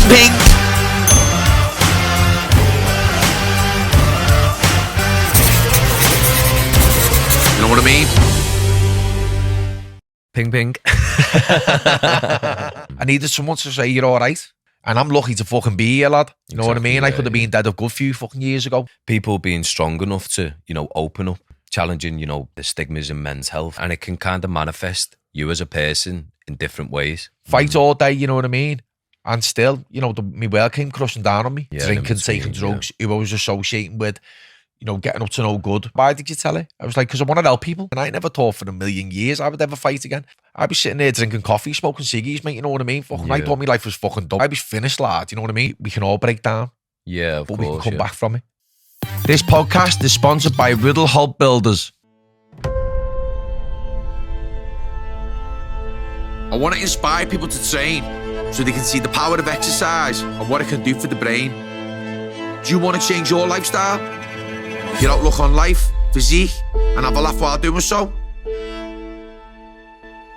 ping. You know what I mean? Ping. I needed someone to say you're all right. And I'm lucky to fucking be here, lad. You know what I mean? I could have been dead a good few fucking years ago. People being strong enough to, open up, challenging, the stigmas in men's health. And it can kind of manifest you as a person in different ways. Fight all day, you know what I mean? And still, my world came crushing down on me. Yeah, drinking, taking drugs, who I was associating with, getting up to no good. Why did you tell her? I was like, because I want to help people. And I never thought for a million years I would ever fight again. I'd be sitting there drinking coffee, smoking ciggies, mate, you know what I mean? I thought my life was fucking done. I'd be finished, lad, you know what I mean? We can all break down. Yeah, but we can come back from it. This podcast is sponsored by Riddle Hub Builders. I want to inspire people to train so they can see the power of exercise and what it can do for the brain. Do you want to change your lifestyle, your outlook on life, physique, and have a laugh while doing so?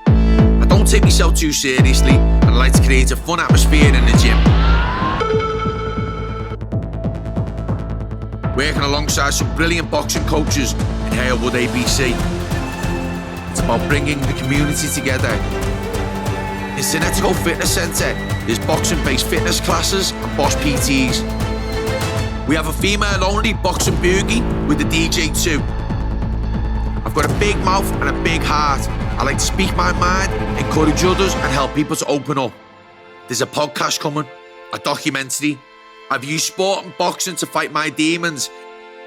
I don't take myself too seriously, and I like to create a fun atmosphere in the gym. Working alongside some brilliant boxing coaches in Halewood, ABC. It's about bringing the community together. In Cinetico Fitness Centre, there's boxing-based fitness classes and boss PTs. We have a female-only boxing boogie with the DJ too. I've got a big mouth and a big heart. I like to speak my mind, encourage others and help people to open up. There's a podcast coming, a documentary. I've used sport and boxing to fight my demons.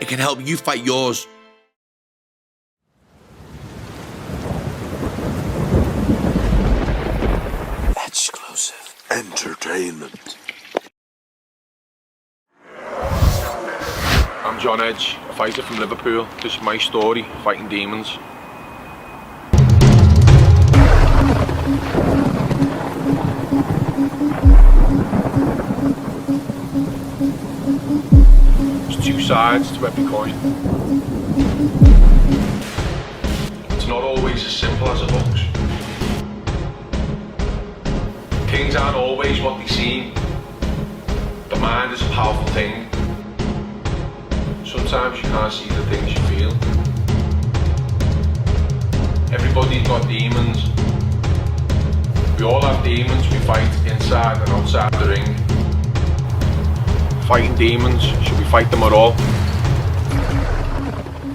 It can help you fight yours. Exclusive entertainment. I'm Jon Edge, a fighter from Liverpool. This is my story, fighting demons. There's two sides to every coin. It's not always as simple as it looks. Things aren't always what they seem. The mind is a powerful thing. Sometimes you can't see the things you feel. Everybody's got demons. We all have demons we fight inside and outside the ring. Fighting demons, should we fight them at all?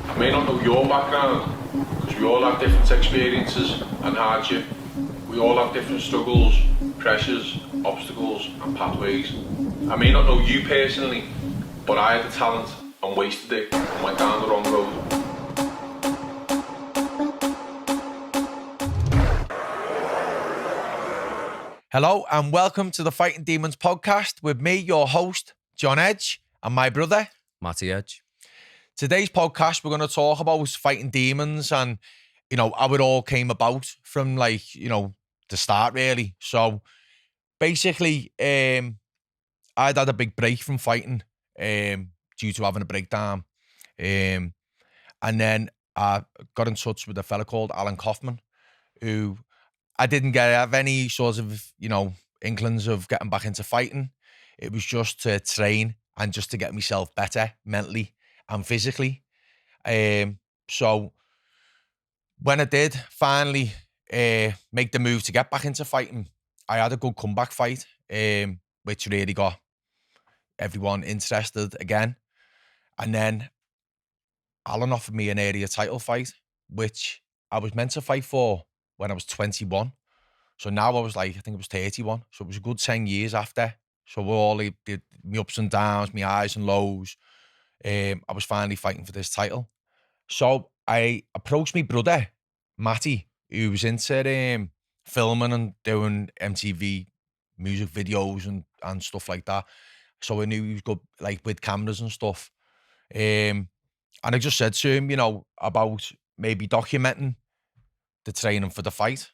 I may not know your background, because we all have different experiences and hardship. We all have different struggles, pressures, obstacles and pathways. I may not know you personally, but I had the talent and wasted it and went down the wrong road. Hello and welcome to the Fighting Demons podcast with me, your host, Jon Edge, and my brother, Matty Edge. Today's podcast, we're going to talk about fighting demons and, how it all came about from the start really. So basically, I'd had a big break from fighting due to having a breakdown. And then I got in touch with a fella called Alan Kaufman, who I didn't have any sort of, inklings of getting back into fighting. It was just to train and just to get myself better mentally and physically. So when I did finally make the move to get back into fighting, I had a good comeback fight, which really got everyone interested again. And then Alan offered me an area title fight, which I was meant to fight for when I was 21. So now I was I think it was 31. So it was a good 10 years after. So we're all my ups and downs, my highs and lows. I was finally fighting for this title. So I approached my brother, Matty, who was into filming and doing MTV music videos and stuff like that. So I knew he was good with cameras and stuff. And I just said to him, about maybe documenting the training for the fight.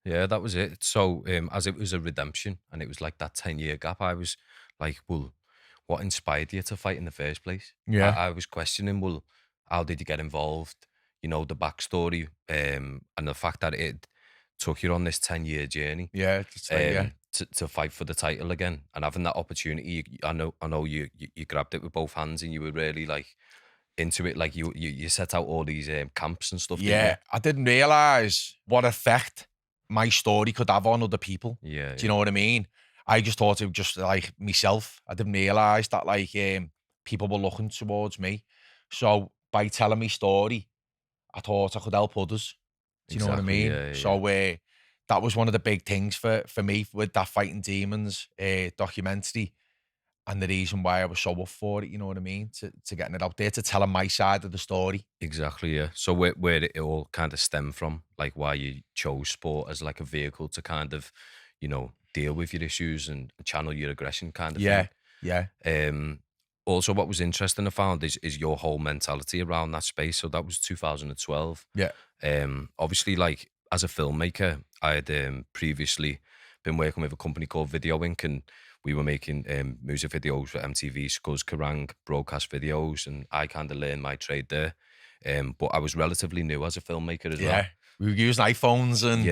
Yeah, that was it. So as it was a redemption and it was that 10-year gap, I was like, well, what inspired you to fight in the first place? Yeah. I was questioning, well, how did you get involved? The backstory and the fact that it took you on this 10-year journey. Yeah. to fight for the title again, and having that opportunity. I know you grabbed it with both hands, and you were really like into it. Like you set out all these camps and stuff. Yeah, I didn't realise what effect my story could have on other people. Didn't you? Yeah. Do you know what I mean? I just thought it was just like myself. I didn't realise that like people were looking towards me. So by telling me story, I thought I could help others. Do you know what I Exactly, mean? yeah, So that was one of the big things for me with that Fighting Demons documentary, and the reason why I was so up for it. You know what I mean? To getting it out there, to telling my side of the story. Exactly, yeah. So where did it all kind of stem from? Like why you chose sport as like a vehicle to kind of, deal with your issues and channel your aggression kind of Yeah, thing. yeah, Also, what was interesting I found is your whole mentality around that space. So that was 2012. yeah, Obviously, like as a filmmaker, I had previously been working with a company called Video Inc. and we were making music videos for MTV, Scuzz, Kerrang, broadcast videos, and I kind of learned my trade there. But I was relatively new as a filmmaker as well. yeah. We were using iPhones and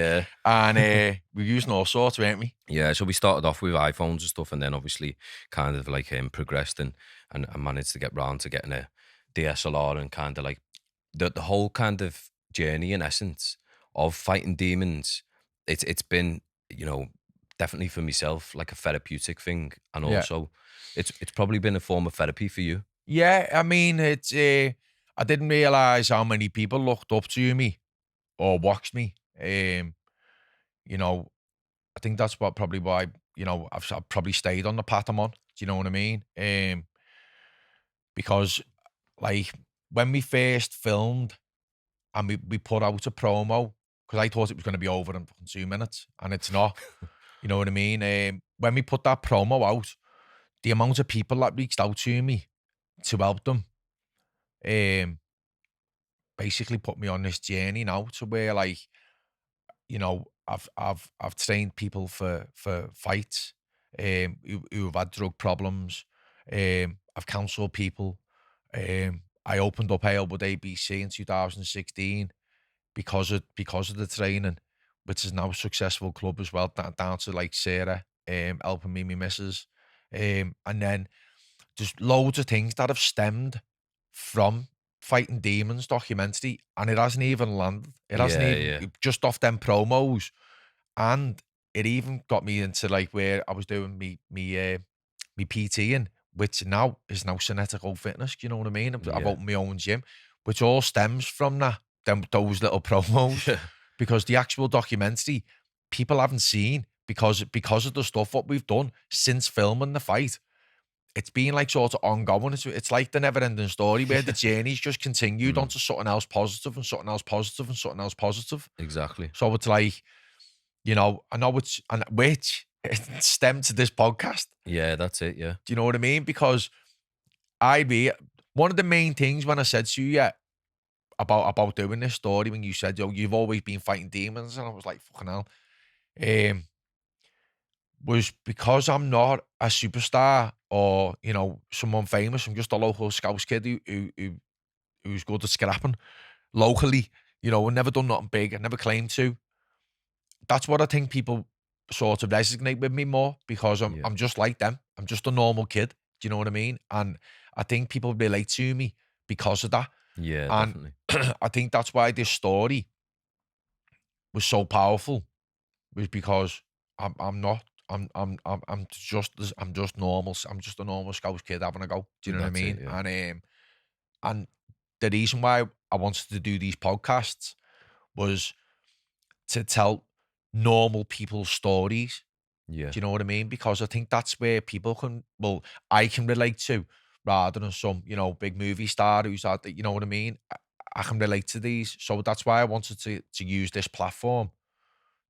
we were using all sorts, weren't we? Yeah, so we started off with iPhones and stuff, and then obviously kind of like progressed and managed to get round to getting a DSLR and kind of like the whole kind of journey in essence of Fighting Demons. It's been, definitely for myself like a therapeutic thing, and Yeah. also it's probably been a form of therapy for you. Yeah, I mean, it's. I didn't realise how many people looked up to me or watched me. You know, I think that's probably why I've probably stayed on the path I'm on. Do you know what I mean? Because like when we first filmed and we put out a promo, because I thought it was going to be over in fucking 2 minutes, and it's not. You know what I mean? When we put that promo out, the amount of people that reached out to me to help them, basically put me on this journey now to where like, I've trained people for fights, who have had drug problems. I've counselled people. I opened up Halewood ABC in 2016 because of the training, which is now a successful club as well, down to like Sarah helping me, my missus. And then there's loads of things that have stemmed from Fighting Demons documentary, and it hasn't even landed. It hasn't even just off them promos, and it even got me into like where I was doing me PTing, which now is Cinetico Fitness. Do you know what I mean? I've opened my own gym, which all stems from those little promos, because the actual documentary people haven't seen because of the stuff what we've done since filming the fight. It's been like sort of ongoing. It's like the never-ending story where the journey's just continued onto something else positive and something else positive and something else positive. Exactly. So it's like, I know which it stemmed to this podcast. Yeah, that's it. Yeah. Do you know what I mean? Because one of the main things when I said to you about doing this story, when you said, you've always been fighting demons, and I was like, fucking hell. Was because I'm not a superstar or, someone famous. I'm just a local Scouse kid who's good at scrapping locally, and never done nothing big. I never claimed to. That's what I think people sort of resonate with me more, because I'm just like them. I'm just a normal kid. Do you know what I mean? And I think people relate to me because of that. Yeah, And definitely. I think that's why this story was so powerful, was because I'm just normal. I'm just a normal Scouse kid having a go. Do you know what I That's mean? it, yeah. And the reason why I wanted to do these podcasts was to tell normal people's stories. Yeah. Do you know what I mean? Because I think that's where I can relate to, rather than some, big movie star who's out there. You know what I mean? I can relate to these. So that's why I wanted to use this platform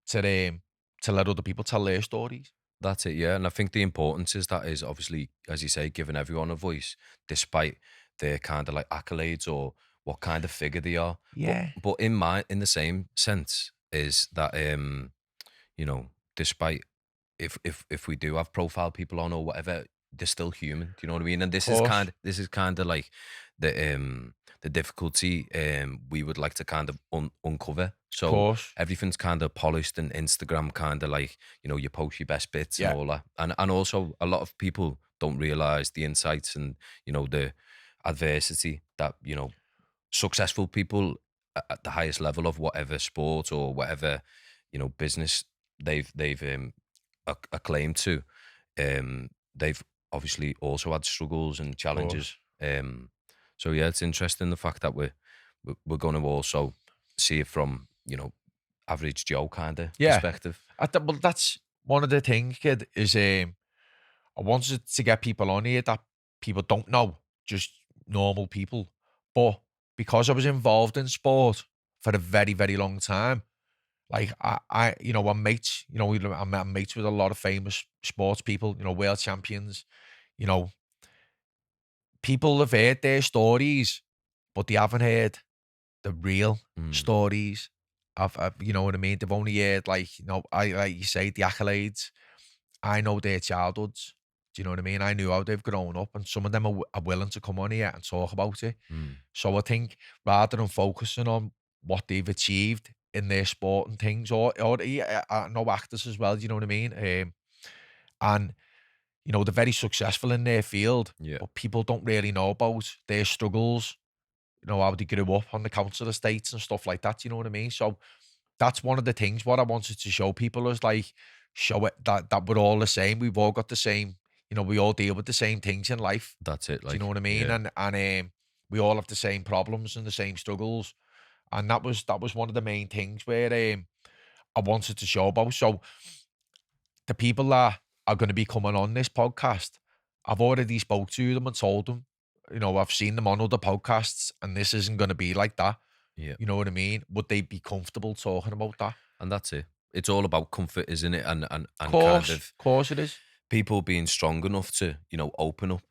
to let other people tell their stories. That's it, yeah. And I think the importance is obviously, as you say, giving everyone a voice, despite their kind of like accolades or what kind of figure they are. Yeah. But in the same sense is that despite if we do have profile people on or whatever, they're still human. Do you know what I mean? And this is kind of like the difficulty we would like to kind of uncover. So course. everything's kind of polished and Instagram kind of like, you know, you post your best bits Yeah. and all that. And also a lot of people don't realize the insights and, you know, the adversity that, you know, successful people at the highest level of whatever sport or whatever, you know, business they've acclaimed to, they've obviously also had struggles and challenges. So yeah, it's interesting the fact that we're going to also see it from, you know, average Joe kind of perspective. Well, that's one of the things, kid, is I wanted to get people on here that people don't know, just normal people. But because I was involved in sport for a very, very long time, like I you know, I'm mates, you know, I'm mates with a lot of famous sports people, you know, world champions, you know, people have heard their stories, but they haven't heard the real stories of, you know what I mean? They've only heard, like, you know, I like you say, the accolades. I know their childhoods. Do you know what I mean? I knew how they've grown up, and some of them are willing to come on here and talk about it. So I think rather than focusing on what they've achieved in their sport and things, or yeah, I know actors as well. Do you know what I mean? And you know, they're very successful in their field, Yeah. but people don't really know about their struggles. You know, how they grew up on the council estates and stuff like that. You know what I mean? So that's one of the things what I wanted to show people is like, show it that we're all the same. We've all got the same, you know, we all deal with the same things in life. That's it. Like, Do you know what I mean? yeah. And we all have the same problems and the same struggles. And that was one of the main things where I wanted to show about. So the people that are going to be coming on this podcast, I've already spoke to them and told them, you know, I've seen them on other podcasts, and this isn't going to be like that. Yeah. You know what I mean? Would they be comfortable talking about that? And that's it. It's all about comfort, isn't it? And Course, kind of course it is. people being strong enough to, you know, open up,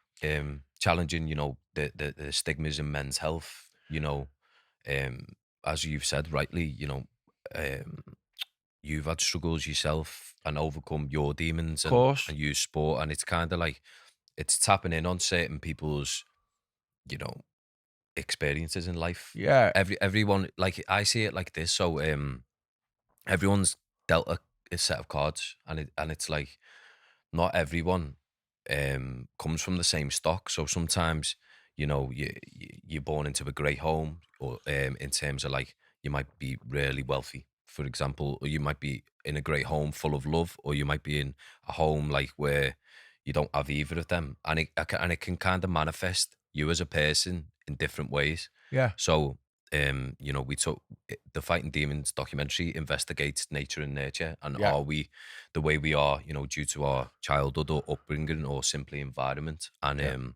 challenging, you know, the stigmas in men's health, you know, as you've said rightly, you know, you've had struggles yourself and overcome your demons Course. and use sport. And it's kind of like, it's tapping in on certain people's, you know, experiences in life. Yeah. Everyone, like, I see it like this. So, everyone's dealt a set of cards, and it's like not everyone comes from the same stock. So sometimes, you know, you're born into a great home, or in terms of like, you might be really wealthy, for example, or you might be in a great home full of love, or you might be in a home like where you don't have either of them, and it can kind of manifest you as a person in different ways. Yeah. So, you know, we took the Fighting Demons documentary investigates nature and nurture, and Yeah. are we the way we are, you know, due to our childhood or upbringing or simply environment? And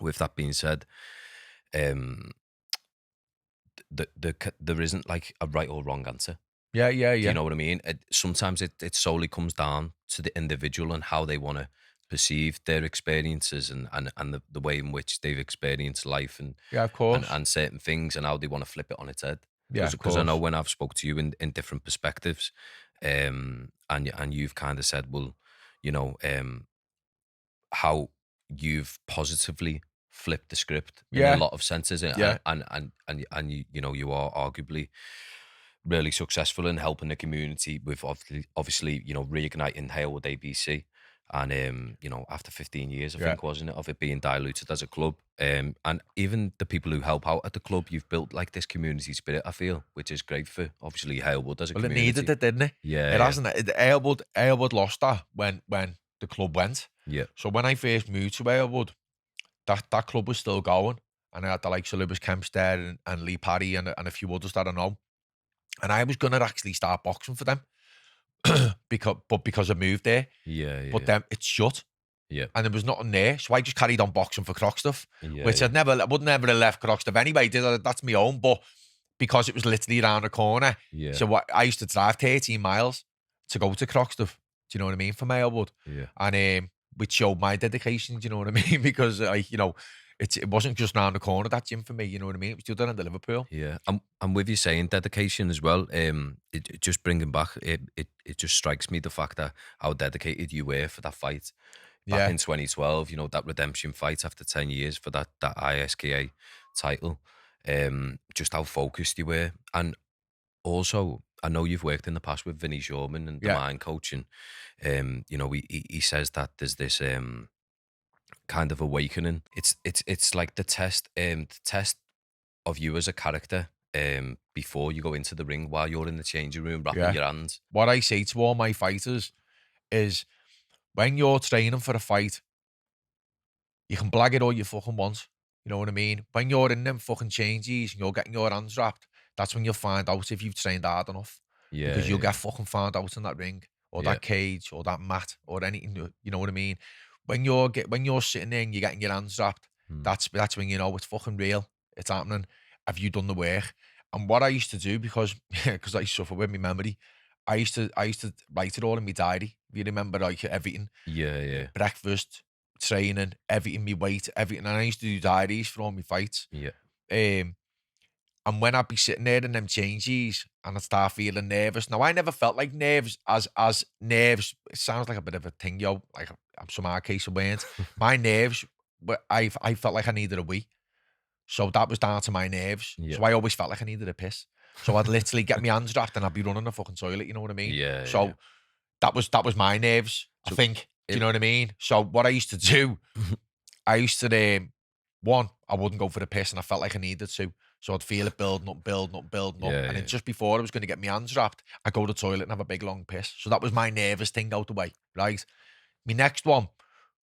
with that being said, there isn't like a right or wrong answer. Yeah. Do you know what I mean? Sometimes it solely comes down to the individual and how they want to perceive their experiences and the way in which they've experienced life and Yeah, of course. and certain things, and how they want to flip it on its head. Yeah, of Because I know course. when I've spoke to you in different perspectives, and you've kind of said, well, you know, how you've positively flipped the script in Yeah. a lot of senses, Yeah. and you know, you are arguably really successful in helping the community with obviously, you know, reigniting Halewood ABC. And you know, after 15 years, I Yeah. think, wasn't it, of it being diluted as a club, and even the people who help out at the club, you've built like this community spirit, I feel, which is great for obviously Halewood as a Well, it community. needed it, didn't it? Yeah, It yeah. hasn't. Halewood lost that when the club went. Yeah, So when I first moved to Halewood, that club was still going, and I had the likes of Lewis Kemp's there and Lee Parry and a few others that I know. And I was gonna actually start boxing for them because I moved there. yeah, yeah, But then it's shut, yeah, and there was nothing there, so I just carried on boxing for Croxteth, yeah, which yeah. I would never have left Croxteth anyway. That's my own, but because it was literally around the corner, Yeah. so I used to drive 13 miles to go to Croxteth. Do you know what I mean? From Halewood, Yeah. and which showed my dedication. Do you know what I mean? Because you know, it wasn't just round the corner, that gym for me. You know what I mean? It was still down in Liverpool. Yeah, and with you saying dedication as well, it just bringing back it just strikes me the fact that how dedicated you were for that fight, back in 2012, you know, that redemption fight after 10 years for that ISKA title, just how focused you were. And also, I know you've worked in the past with Vinnie Shorman and the mind coaching. You know, he says that there's this kind of awakening. It's like the test of you as a character before you go into the ring, while you're in the changing room wrapping your hands. What I say to all my fighters is, when you're training for a fight, you can blag it all you fucking want. You know what I mean? When you're in them fucking changes and you're getting your hands wrapped, that's when you'll find out if you've trained hard enough. Yeah, because you'll get fucking found out in that ring or Yeah. that cage or that mat or anything. You know what I mean? When you're sitting there and you're getting your hands wrapped, that's when you know it's fucking real. It's happening. Have you done the work? And what I used to do, because I suffer with my memory, I used to write it all in my diary. If you remember, like, everything, Yeah. breakfast, training, everything, my weight, everything. And I used to do diaries for all my fights. Yeah. And when I'd be sitting there in them changes and I'd start feeling nervous. Now, I never felt like nerves as nerves. It sounds like a bit of a thing, yo. Like, I'm some hard case of words. My nerves, I felt like I needed a wee. So that was down to my nerves. Yeah. So I always felt like I needed a piss. So I'd literally get my hands wrapped and I'd be running the fucking toilet, you know what I mean? Yeah. So that was my nerves, I think. Do you know what I mean? So what I used to do, I used to, one, I wouldn't go for the piss and I felt like I needed to. So I'd feel it building up. Yeah, And then just before I was going to get my hands wrapped, I'd go to the toilet and have a big long piss. So that was my nervous thing out the way, right? My next one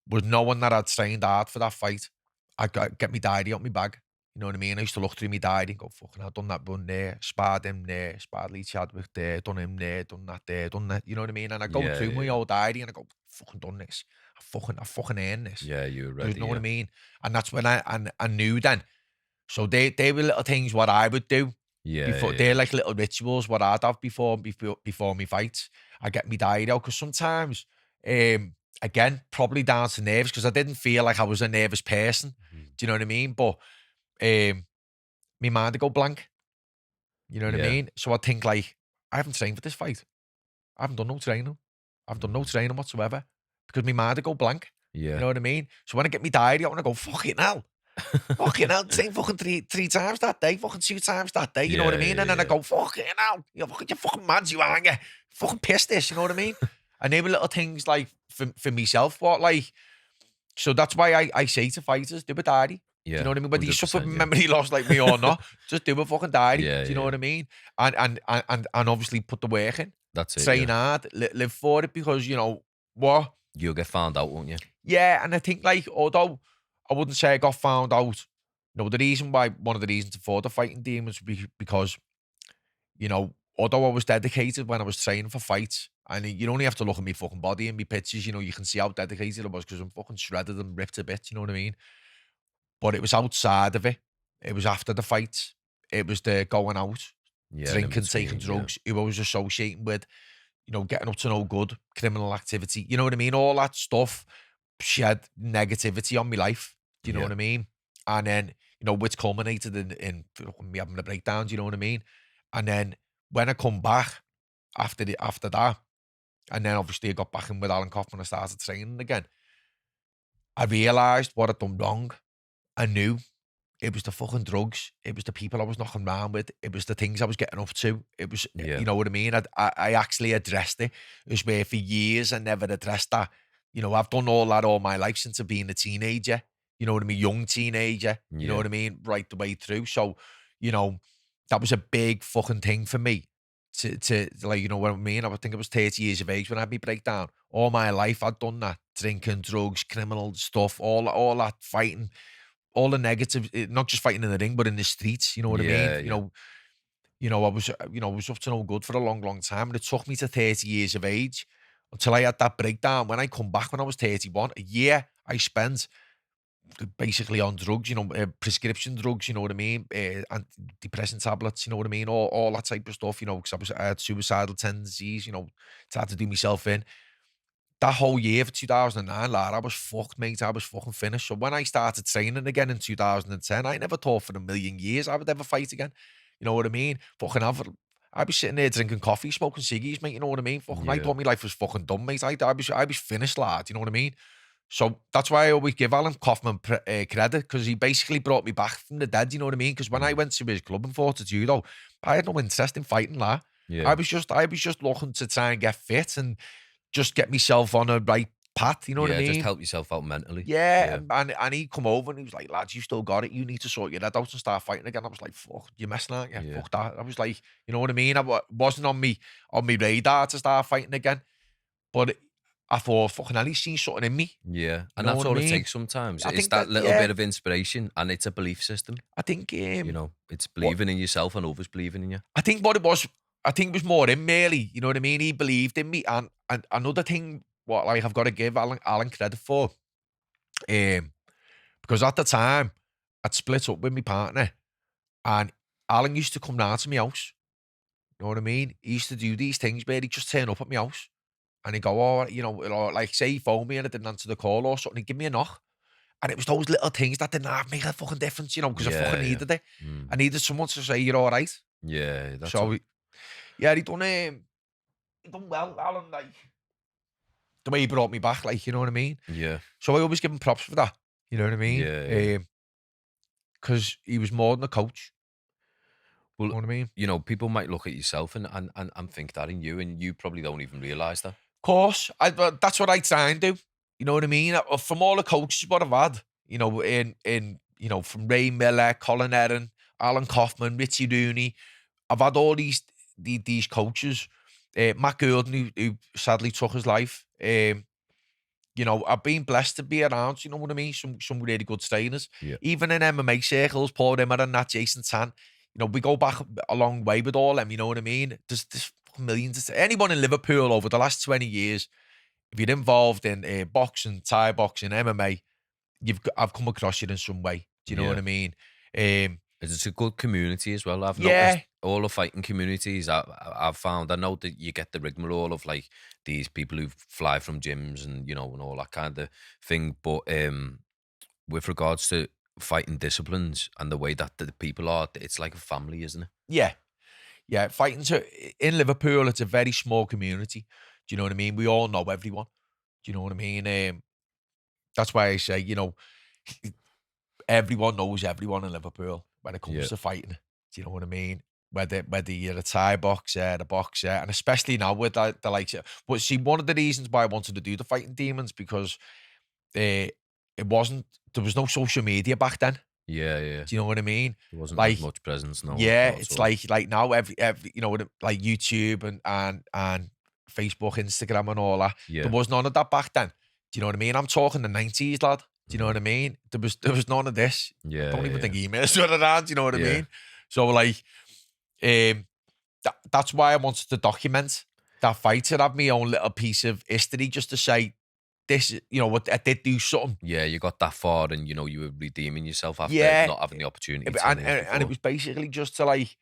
was knowing that I'd trained hard for that fight. I'd get my diary out my bag. You know what I mean? I used to look through my diary and go, fucking, I've done that one there, sparred him there, sparred Lee Chadwick there, done him there, done that there, done that. You know what I mean? And I go through my old diary and I go, fucking done this. I fucking earned this. Yeah, you were ready. You know what I mean? And that's when I knew then. So they were little things what I would do. Yeah. They're like little rituals what I'd have before me fights. I get my diary out because sometimes, again, probably down to nerves because I didn't feel like I was a nervous person. Do you know what I mean? But my mind would go blank. You know what I mean? So I think, like, I haven't trained for this fight. I haven't done no training. I've done no training whatsoever because my mind would go blank. Yeah. You know what I mean? So when I get my diary out and I go, fucking hell. Fucking hell, train fucking three times that day, fucking 2 times that day, you know what I mean? And then I go, fucking hell, you're fucking mad, you aren't you? Fucking pissed this, you know what I mean? And they were little things like for myself, what, like, so that's why I say to fighters, do a diary. Yeah. Do you know what I mean? Whether you suffer 100%, from memory loss like me or not, just do a fucking diary. Yeah, do you know what I mean? And obviously put the work in. That's it. Train hard, live for it, because, you know, what? You'll get found out, won't you? Yeah, and I think, like, although I wouldn't say I got found out, you know, one of the reasons for the fighting demons was because, you know, although I was dedicated when I was training for fights, and you only have to look at me fucking body and me pictures, you know, you can see how dedicated I was because I'm fucking shredded and ripped a bit, you know what I mean? But it was outside of it. It was after the fights. It was the going out, drinking, taking drugs, who I was associating with, you know, getting up to no good, criminal activity, you know what I mean? All that stuff shed negativity on my life, do you know what I mean? And then, you know, which culminated in me having a breakdown, do you know what I mean? And then when I come back after that, and then obviously I got back in with Alan Kaufman, I started training again, I realised what I'd done wrong. I knew it was the fucking drugs. It was the people I was knocking around with. It was the things I was getting up to. It was, you know what I mean? I actually addressed it. It was where for years I never addressed that. You know, I've done all that all my life since I've been a teenager. You know what I mean? Young teenager. You know what I mean? Right the way through. So, you know, that was a big fucking thing for me to like, you know what I mean? I think I was 30 years of age when I had my breakdown. All my life I'd done that. Drinking, drugs, criminal stuff, all that fighting. All the negative, not just fighting in the ring, but in the streets. You know what I mean? You know, I was up to no good for a long, long time. And it took me to 30 years of age until I had that breakdown. When I come back when I was 31, a year I spent basically on drugs, you know, prescription drugs, you know what I mean? Antidepressant tablets, you know what I mean? All that type of stuff, you know, because I had suicidal tendencies, you know, tried to do myself in. That whole year of 2009, lad, I was fucked, mate. I was fucking finished. So when I started training again in 2010, I never thought for a million years I would ever fight again. You know what I mean? Fucking I'd be sitting there drinking coffee, smoking ciggies, mate. You know what I mean? Fucking, I thought my life was fucking done, mate. I was finished, lad. You know what I mean? So that's why I always give Alan Kaufman credit, because he basically brought me back from the dead, you know what I mean? Because when I went to his club and fought at judo, I had no interest in fighting that. Yeah. I was just looking to try and get fit and just get myself on a right path, you know what I mean? Just help yourself out mentally. Yeah. And he come over and he was like, lads, you still got it. You need to sort your head out and start fighting again. I was like, fuck, you're messing, aren't you? Yeah. Fuck that. I was like, you know what I mean? Wasn't on me radar to start fighting again. But I thought, fucking hell, he's seen something in me. Yeah. And know that's what I all it mean? takes sometimes. I It's think that that- little yeah. bit of inspiration, and it's a belief system. I think, You know, it's believing in yourself and others believing in you. I think what it was, I think it was more him, really. You know what I mean? He believed in me. And another thing, what like I've got to give Alan credit for, because at the time I'd split up with my partner, and Alan used to come down to my house. You know what I mean? He used to do these things where he'd just turn up at my house, and he'd go, oh, you know, like say he phoned me and I didn't answer the call or something, he'd give me a knock. And it was those little things that didn't make a fucking difference, you know, because I fucking needed it. I needed someone to say, you're all right. Yeah. That's So, yeah, he done well, Alan, like, the way he brought me back, like, you know what I mean? yeah. So I always give him props for that, you know what I mean? Yeah. Because he was more than a coach. Well, You know what I mean? you know, people might look at yourself and think that in you, and you probably don't even realise that. Of course, but that's what I try and do. You know what I mean? From all the coaches what I've had, you know, you know, from Ray Miller, Colin Erin, Alan Kaufman, Richie Rooney, I've had all these coaches. Matt Gordon, who sadly took his life. You know, I've been blessed to be around, you know what I mean? Some really good trainers. Yeah. Even in MMA circles, Paul Rimmer and that, Jason Tan, you know, we go back a long way with all them, you know what I mean? There's millions. Anyone in Liverpool over the last 20 years, if you're involved in boxing, Thai boxing, MMA, I've come across you in some way. Do you know what I mean? It's a good community as well. I've Yeah. noticed all the fighting communities I've found. I know that you get the rigmarole of like these people who fly from gyms and, you know, and all that kind of thing. But with regards to fighting disciplines and the way that the people are, it's like a family, isn't it? Yeah. Yeah. In Liverpool, it's a very small community. Do you know what I mean? We all know everyone. Do you know what I mean? That's why I say, you know, everyone knows everyone in Liverpool when it comes to fighting. Do you know what I mean? Whether you're a Thai boxer, a boxer, and especially now with the likes of... But see, one of the reasons why I wanted to do the Fighting Demons, because there was no social media back then. Yeah, yeah. Do you know what I mean? There wasn't like as much presence now. Yeah, not it's at all. like now every you know, like YouTube and Facebook, Instagram and all that. Yeah. There was none of that back then. Do you know what I mean? I'm talking the 90s, lad. Do you know what I mean? There was none of this. Yeah. Don't even yeah. think emails were around. Do you know what I Yeah. mean? So like, that's why I wanted to document that fight, to have my own little piece of history, just to say this. You know what? I did do something. Yeah, you got that far, and you know you were redeeming yourself after Yeah. not having the opportunity. 10 And years it before. was basically just to like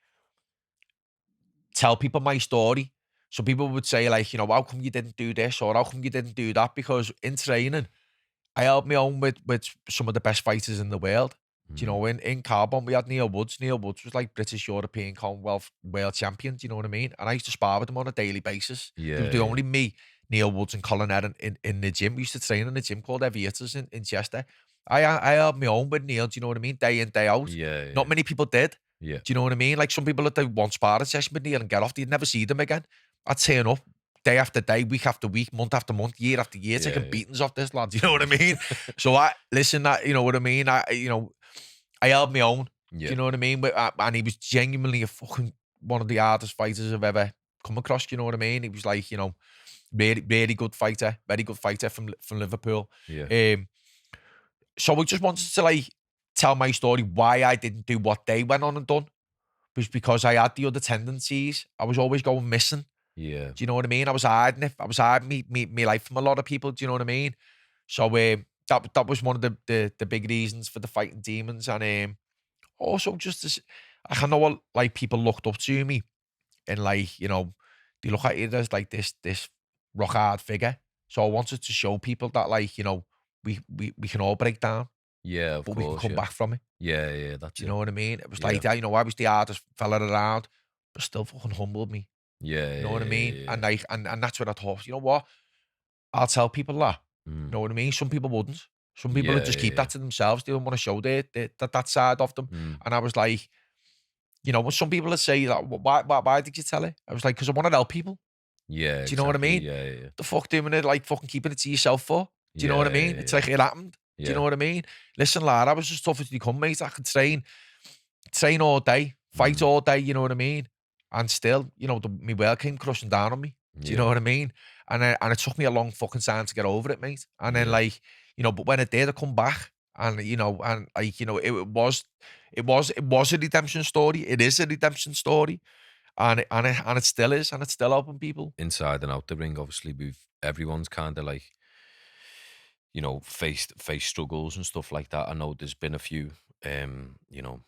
tell people my story. So people would say like, you know, how come you didn't do this, or how come you didn't do that? Because in training, I held my own with some of the best fighters in the world. Do you know, in Carbon, we had Neil Woods. Neil Woods was like British, European, Commonwealth world champion. Do you know what I mean? And I used to spar with him on a daily basis. Yeah, There was the yeah. only me, Neil Woods and Colin Erin in the gym. We used to train in a gym called Aviators in Chester. I held my own with Neil, do you know what I mean? Day in, day out. Yeah, yeah. Not many people did. Yeah. Do you know what I mean? Like some people that do one sparring session with Neil and get off, you'd never see them again. I'd turn up day after day, week after week, month after month, year after year, Yeah, taking yeah. beatings off this lad. Do you know what I mean? So you know what I mean? I held my own. Yeah. Do you know what I mean? And he was genuinely one of the hardest fighters I've ever come across. Do you know what I mean? He was like, you know, really, really good fighter, very good fighter from Liverpool. Yeah. So I just wanted to like tell my story, why I didn't do what they went on and done. Was because I had the other tendencies. I was always going missing. Yeah. Do you know what I mean? I was hiding it. I was hiding me life from a lot of people. Do you know what I mean? So that was one of the big reasons for the Fighting Demons, and also just as I know what like people looked up to me, and like, you know, they look at it as like this rock hard figure. So I wanted to show people that, like, you know, we can all break down, Yeah, of but course. we can come yeah. back from it. Yeah, yeah, that's Do you it. know what I mean? It was Yeah. like that. You know, I was the hardest fella around, but still fucking humbled me. Yeah, You know what I mean? yeah, And like, and that's what I thought. You know what? I'll tell people that, You know what I mean? Some people wouldn't. Some people would just keep that to themselves. They don't want to show that side of them. And I was like, you know, some people would say, like, why did you tell it? I was like, because I want to help people. Yeah. Do you know what I mean? Yeah. The fuck doing it, like fucking keeping it to yourself for? Do you know what I mean? It's like it happened. Do you know what I mean? Listen, lad, I was just tough as they come, mate. I could train all day, fight all day, you know what I mean? And still, you know, my world came crushing down on me. Do you know what I mean? And it took me a long fucking time to get over it, mate. And then like, you know, but when it did, I come back and, you know, and like, you know, it was a redemption story. It is a redemption story. And it still is, and it's still helping people. Inside and out the ring, obviously, everyone's kind of like, you know, faced struggles and stuff like that. I know there's been a few, you know,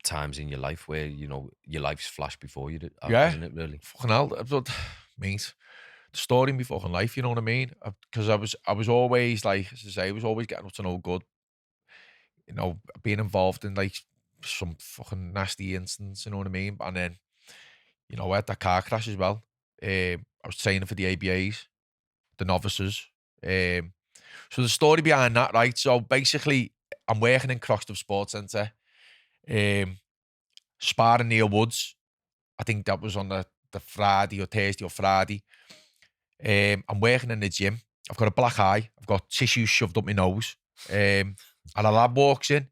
times in your life where, you know, your life's flashed before you, hasn't it, really? Fucking hell, mate. The story in my fucking life, you know what I mean? Because I was always, like, as I say, I was always getting up to no good. You know, being involved in, like, some fucking nasty incidents, you know what I mean? And then, you know, I had that car crash as well. I was training for the ABAs, the novices. So the story behind that, right? So basically, I'm working in Croxteth Sports Centre, sparring Neil Woods. I think that was on the Friday or Thursday or Friday. I'm working in the gym. I've got a black eye. I've got tissue shoved up my nose. And a lad walks in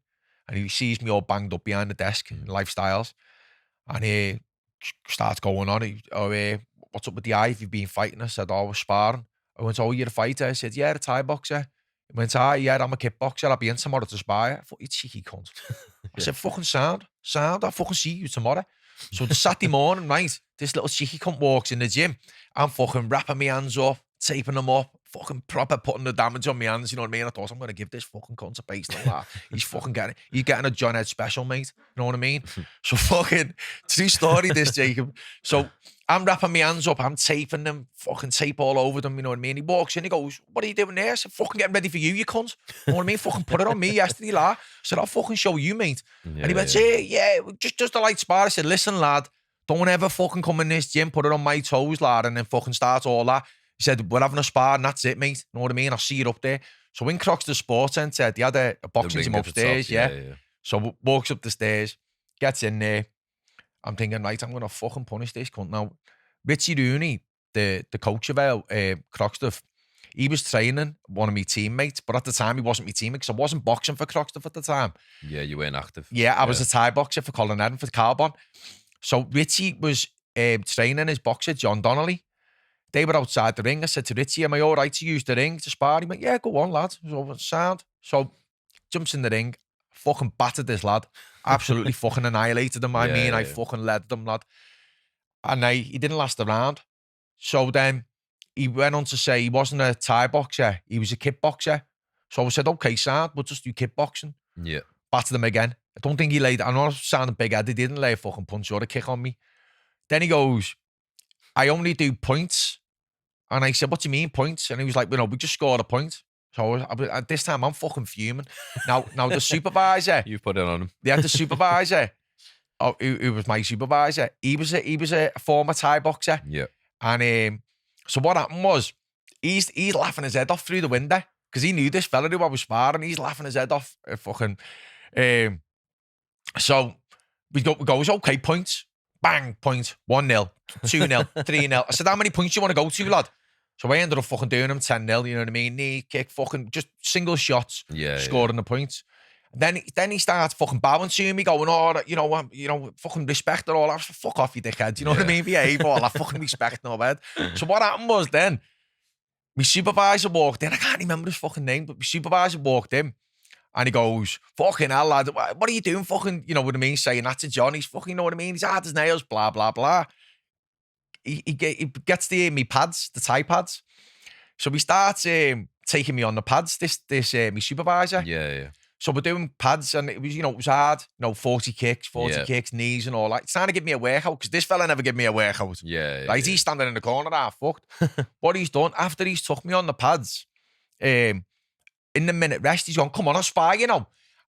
and he sees me all banged up behind the desk in Lifestyles. And he starts going on. What's up with the eye? Have you been fighting? I said, I was sparring. I went, you're a fighter? I said, yeah, a Thai boxer. He went, yeah, I'm a kickboxer. I'll be in tomorrow to spar. I thought, you cheeky cunt. I said, fucking sound. I'll fucking see you tomorrow. So the Saturday morning, right, this little cheeky cunt walks in the gym. I'm fucking wrapping my hands up, taping them up, fucking proper putting the damage on my hands, you know what I mean? I thought, I'm going to give this fucking cunt a base like that. He's getting a Jon Edge special, mate. You know what I mean? So fucking, true story this, Jacob. So I'm wrapping my hands up, I'm taping them, fucking tape all over them, you know what I mean? He walks in, he goes, what are you doing there? I said, fucking getting ready for you cunt. You know what I mean? Fucking put it on me yesterday, lad. I said, I'll fucking show you, mate. And he went, yeah, just a light spar. I said, listen, lad, don't ever fucking come in this gym, put it on my toes, lad, and then fucking start all that. He said, we're having a spar and that's it, mate. You know what I mean? I'll see you up there. So in Croxteth Sports Centre, they had a boxing gym upstairs, yeah. So walks up the stairs, gets in there. I'm thinking, right, I'm going to fucking punish this cunt. Now, Richie Rooney, the coach of Croxteth, he was training one of my teammates, but at the time he wasn't my teammate because I wasn't boxing for Croxteth at the time. Yeah, you weren't active. Yeah, I was a Thai boxer for Colin Edden for Carbon. So Richie was training his boxer, John Donnelly. They were outside the ring. I said to Richie, am I all right to use the ring to spar? He went, yeah, go on, lad. So sound. So jumps in the ring, fucking battered this lad. Absolutely fucking annihilated him. I fucking led them, lad. And he didn't last the round. So then he went on to say he wasn't a Thai boxer. He was a kickboxer. So I said, okay, sound, we'll just do kickboxing. Yeah. Battered him again. I don't think he laid, I know I'm sounding big-headed, he didn't lay a fucking punch or a kick on me. Then he goes, I only do points. And I said, what do you mean points? And he was like, we just scored a point. So at this time, I'm fucking fuming. Now the supervisor. You put it on him. They had the supervisor. Who was my supervisor. He was a former Thai boxer. Yeah. And so what happened was, he's laughing his head off through the window because he knew this fella who I was sparring. He's laughing his head off. So we goes, okay, points. Bang, point. 1-0, 2-0, 3-0. I said, how many points do you want to go to, lad? So I ended up fucking doing him 10-0, you know what I mean? Knee, kick, fucking just single shots, scoring the points. Then he starts fucking bowing to me, going, fucking respect and all that. Fuck off, you dickhead. You know what I mean? Behave, all that fucking respect and all that. So what happened was then, my supervisor walked in. I can't remember his fucking name, but my supervisor walked in. And he goes, fucking hell, lad, what are you doing fucking, you know what I mean, saying that to John? He's fucking, you know what I mean? He's hard as nails, blah, blah, blah. He gets me pads, the Thai pads. So he starts taking me on the pads, this my supervisor. Yeah. So we're doing pads and it was hard, 40 kicks, knees and all that. It's trying to give me a workout because this fella never gave me a workout. Yeah. Right, he's standing in the corner, fucked. What he's done, after he's took me on the pads, in the minute rest, he's gone, come on, I'll spar,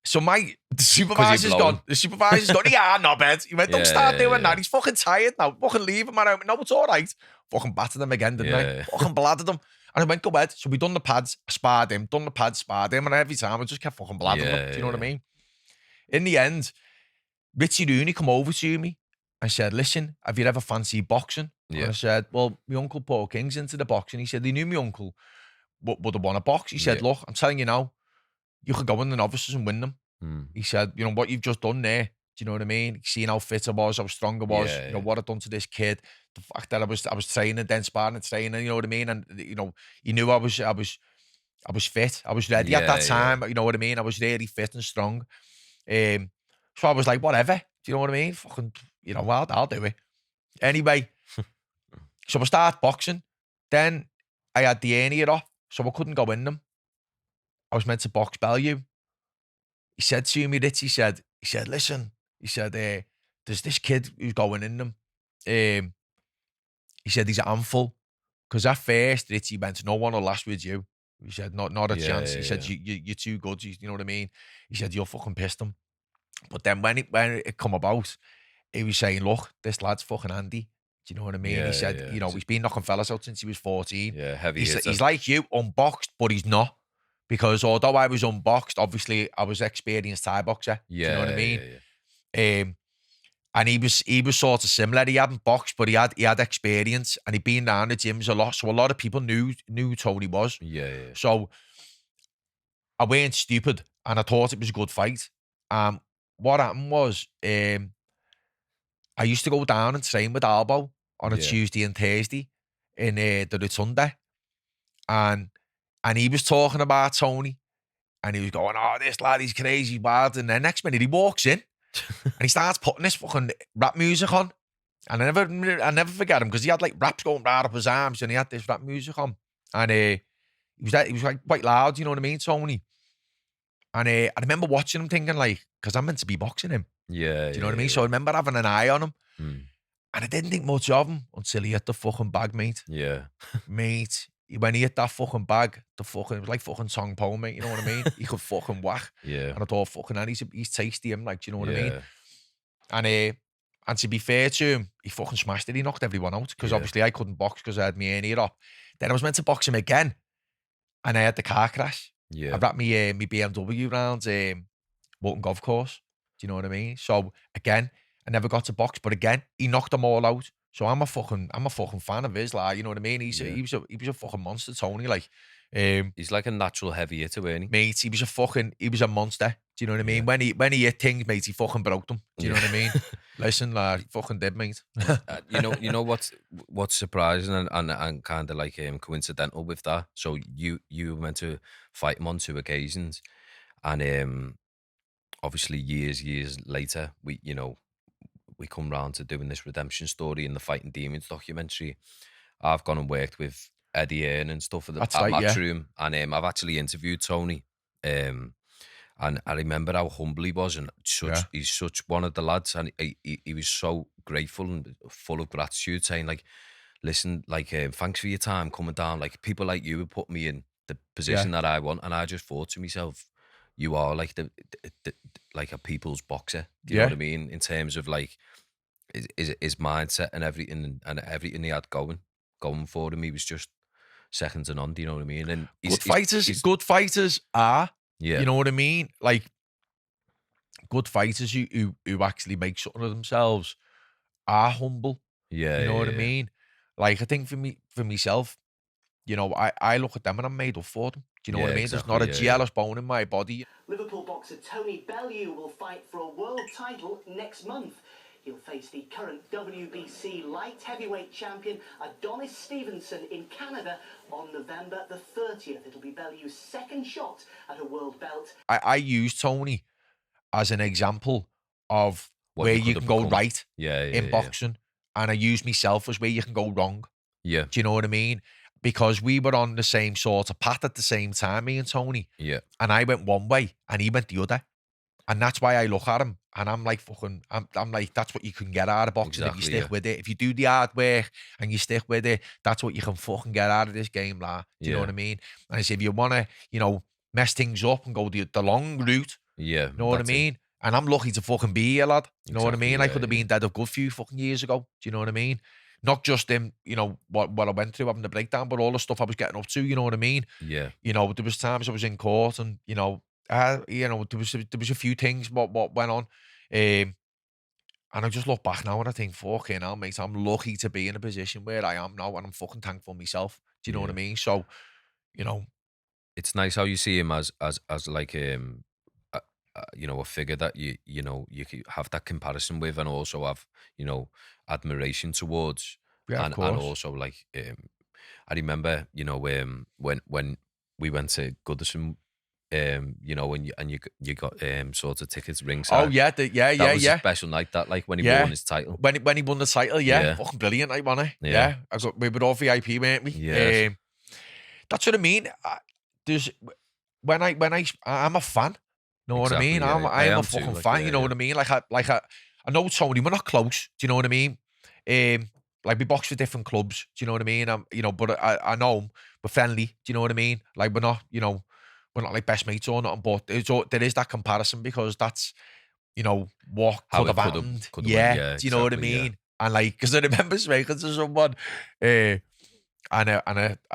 So the supervisor's gone. The supervisor's gone, yeah, knobhead. He went, don't start doing that. He's fucking tired now. Fucking leave him. I went, no, it's all right. Fucking battered him again, didn't I? Fucking bladdered him. And I went, go ahead. So we done the pads, I sparred him, and every time I just kept fucking bladdering him. Do you know what I mean? In the end, Richie Rooney come over to me and said, listen, have you ever fancied boxing? And I said, well, my uncle Paul King's into the boxing. He said, he knew my uncle would have won a box. He said, look, I'm telling you now, you could go in the novices and win them. He said, you know, what you've just done there, do you know what I mean? Seeing how fit I was, how strong I was, you know, what I'd done to this kid, the fact that I was training, then sparring and training, you know what I mean? And, you know, he knew I was fit. I was ready at that time, you know what I mean? I was really fit and strong. So I was like, whatever, do you know what I mean? Fucking, you know, I'll do it. Anyway, so I started boxing. Then I had the hernia off, so I couldn't go in them. I was meant to box Bellew. He said to me, Rich, he said, listen, he said, there's this kid who's going in them. He said, he's a handful. Because at first, Richie went, no one will last with you. He said, not a chance. He said, you're too good. You know what I mean? He said, you'll fucking piss them. But then when it come about, he was saying, look, this lad's fucking handy. Do you know what I mean? He said, you know, he's been knocking fellas out since he was 14. Yeah, heavy He's like you, unboxed, but he's not. Because although I was unboxed, obviously I was experienced Thai boxer. Do you know what I mean? And he was sort of similar. He hadn't boxed, but he had experience, and he'd been down the gyms a lot. So a lot of people knew who Tony was. So I weren't stupid, and I thought it was a good fight. What happened was, I used to go down and train with Albo on a Tuesday and Thursday in the Rotunda, and he was talking about Tony, and he was going, oh, this lad, he's crazy, wild. And then next minute he walks in and he starts putting this fucking rap music on. And I never forget him, because he had like raps going right up his arms, and he had this rap music on. And he was like quite loud, you know what I mean, Tony? And I remember watching him thinking, like, because I'm meant to be boxing him. Do you know what I mean? So I remember having an eye on him. And I didn't think much of him until he hit the fucking bag, mate. Mate, when he hit that fucking bag, it was like fucking Song Po, mate, you know what I mean? He could fucking whack. And I thought, fucking hell, he's tasty, him, like, do you know what I mean? And to be fair to him, he fucking smashed it. He knocked everyone out, because obviously I couldn't box because I had my hernia up. Then I was meant to box him again, and I had the car crash. I wrapped me BMW round Walton Golf Course. Do you know what I mean? So again, I never got to box, but again, he knocked them all out. So I'm a fucking fan of his, like, you know what I mean? He was a fucking monster, Tony. Like, he's like a natural heavy hitter, ain't he? Mate, he was a monster. Do you know what I mean? When he hit things, mate, he fucking broke them. Do you know what I mean? Listen, like, he fucking did, mate. You know what's surprising and kind of like coincidental with that. So you were meant to fight him on 2 occasions, and obviously years later, we come round to doing this redemption story in the Fighting Demons documentary. I've gone and worked with Eddie Earn and stuff at Matchroom, and I've actually interviewed Tony. And I remember how humble he was, and he's such one of the lads, and he was so grateful and full of gratitude, saying like, listen, like, thanks for your time coming down. Like, people like you would put me in the position that I want. And I just thought to myself, you are like the like a people's boxer. Do you know what I mean? In terms of like his mindset and everything he had going for him, he was just second to none. Do you know what I mean? And good fighters are, you know what I mean? Like, good fighters who actually make something of themselves are humble. You know what I mean? Like, I think for myself, you know, I look at them and I'm made up for them. Do you know what I mean? Exactly, there's not a jealous bone in my body. Liverpool boxer Tony Bellew will fight for a world title next month. He'll face the current WBC light heavyweight champion Adonis Stevenson in Canada on November the 30th. It'll be Bellew's second shot at a world belt. I use Tony as an example of where you can go right in boxing. And I use myself as where you can go wrong. Do you know what I mean? Because we were on the same sort of path at the same time, me and Tony. And I went one way and he went the other. And that's why I look at him and I'm like, I'm like, that's what you can get out of boxing if you stick with it. If you do the hard work and you stick with it, that's what you can fucking get out of this game, lad. Do you know what I mean? And I say, if you want to, you know, mess things up and go the long route, Yeah. You know what I that's it. mean? And I'm lucky to fucking be here, lad. You know what I Exactly, mean? I yeah, could have yeah. been dead a good few fucking years ago. Do you know what I mean? Not just in, you know, what I went through having the breakdown, but all the stuff I was getting up to, you know what I mean? Yeah. You know, there was times I was in court and, there was a few things what went on. And I just look back now and I think, fucking hell, mate, I'm lucky to be in a position where I am now and I'm fucking thankful myself. Do you know what I Yeah. mean? So, you know, It's nice how you see him as like a, a figure that you could have that comparison with, and also have admiration towards, yeah, of and course. also like I remember when we went to Goodison, you got sort of tickets ringside. Oh, yeah, That was a special night. That, like, when he won his title. When he won the title, yeah. Yeah. Fucking brilliant night, wasn't it? Yeah. Yeah. We were all VIP, weren't we? Yes. That's what I mean. There's I'm a fan. Know what I Exactly, mean? yeah. I I am a am too, fucking like, fan. yeah, You know yeah. what I mean? I know Tony. We're not close. Do you know what I mean? Like we box for different clubs. Do you know what I mean? But I know him. We're friendly. Do you know what I mean? Like we're not like best mates or nothing. But there is that comparison, because that's what How could it have could've- happened. could've went, yeah, Do you know what I exactly, yeah. mean? And like, because I remember speaking to someone, I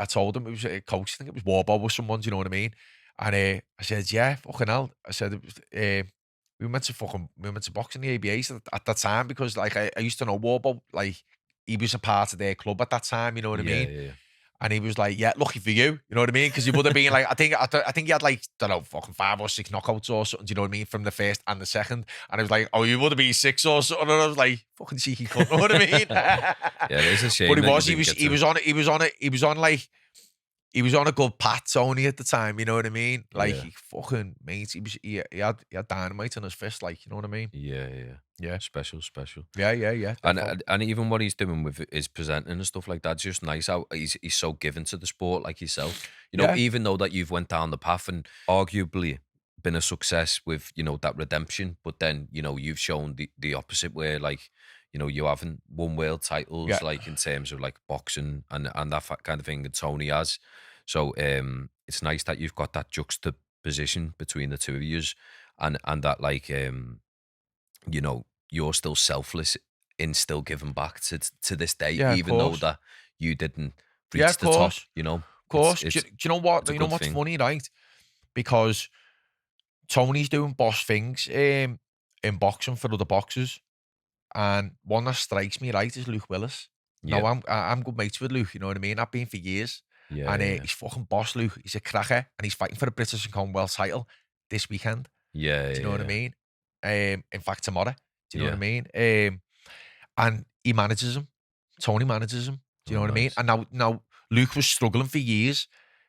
told him it was a coach. I think it was Warbo or someone. Do you know what I mean? And I said, yeah, fucking hell. I said, it was, we went to boxing the ABAs at that time, because like I used to know Warbo. Like he was a part of their club at that time. You know what I mean? Yeah. And he was like, yeah, lucky for you. You know what I mean? Because he would have been like, I think he had like, don't know, fucking 5 or 6 knockouts or something. Do you know what I mean? From the first and the second. And I was like, oh, you would have been 6 or something. And I was like, fucking cheeky cunt. You know what I mean? Yeah, it's a shame. But that you he didn't was get to- he was on a good path, Tony, at the time. You know what I mean? Like, Yeah. he fucking, mate, he had dynamite in his fist. Like, you know what I mean? Yeah. Yeah. Special. Yeah. And even what he's doing with his presenting and stuff like that's just nice. How he's so given to the sport, like yourself. Yeah. Even though that you've went down the path and arguably been a success with that redemption, but then you've shown the opposite, where like you haven't won world titles, Yeah. like in terms of like boxing and that kind of thing, and Tony has. So it's nice that you've got that juxtaposition between the two of you, and that like you're still selfless in still giving back to this day, Yeah, of even though course. that you didn't reach Yeah, of the top. course. Of course. It's- Do you know what? it's a You know good what's thing. funny, right? Because Tony's doing boss things in boxing for other boxers, and one that strikes me, right, is Luke Willis. Yeah. No, I'm good mates with Luke. You know what I mean? I've been for years. Yeah, And yeah, he's fucking boss, Luke. He's a cracker, and he's fighting for the British and Commonwealth title this weekend. yeah. Do you know what I mean? In fact, tomorrow. Do you know what I Yeah. mean? And he manages him. Tony manages him. Do you know Oh, what I mean? nice. And now Luke was struggling for years,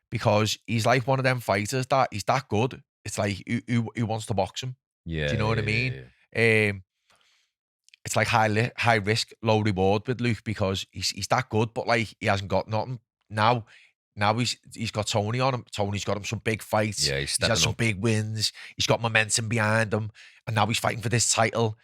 because he's like one of them fighters that he's that good. It's like who wants to box him? Yeah. Do you know what I yeah, mean? yeah. It's like high risk, low reward with Luke, because he's that good, but like he hasn't got nothing. Now he's got Tony on him. Tony's got him some big fights. Yeah, He's stepping had some up. big wins. He's got momentum behind him, and now he's fighting for this title.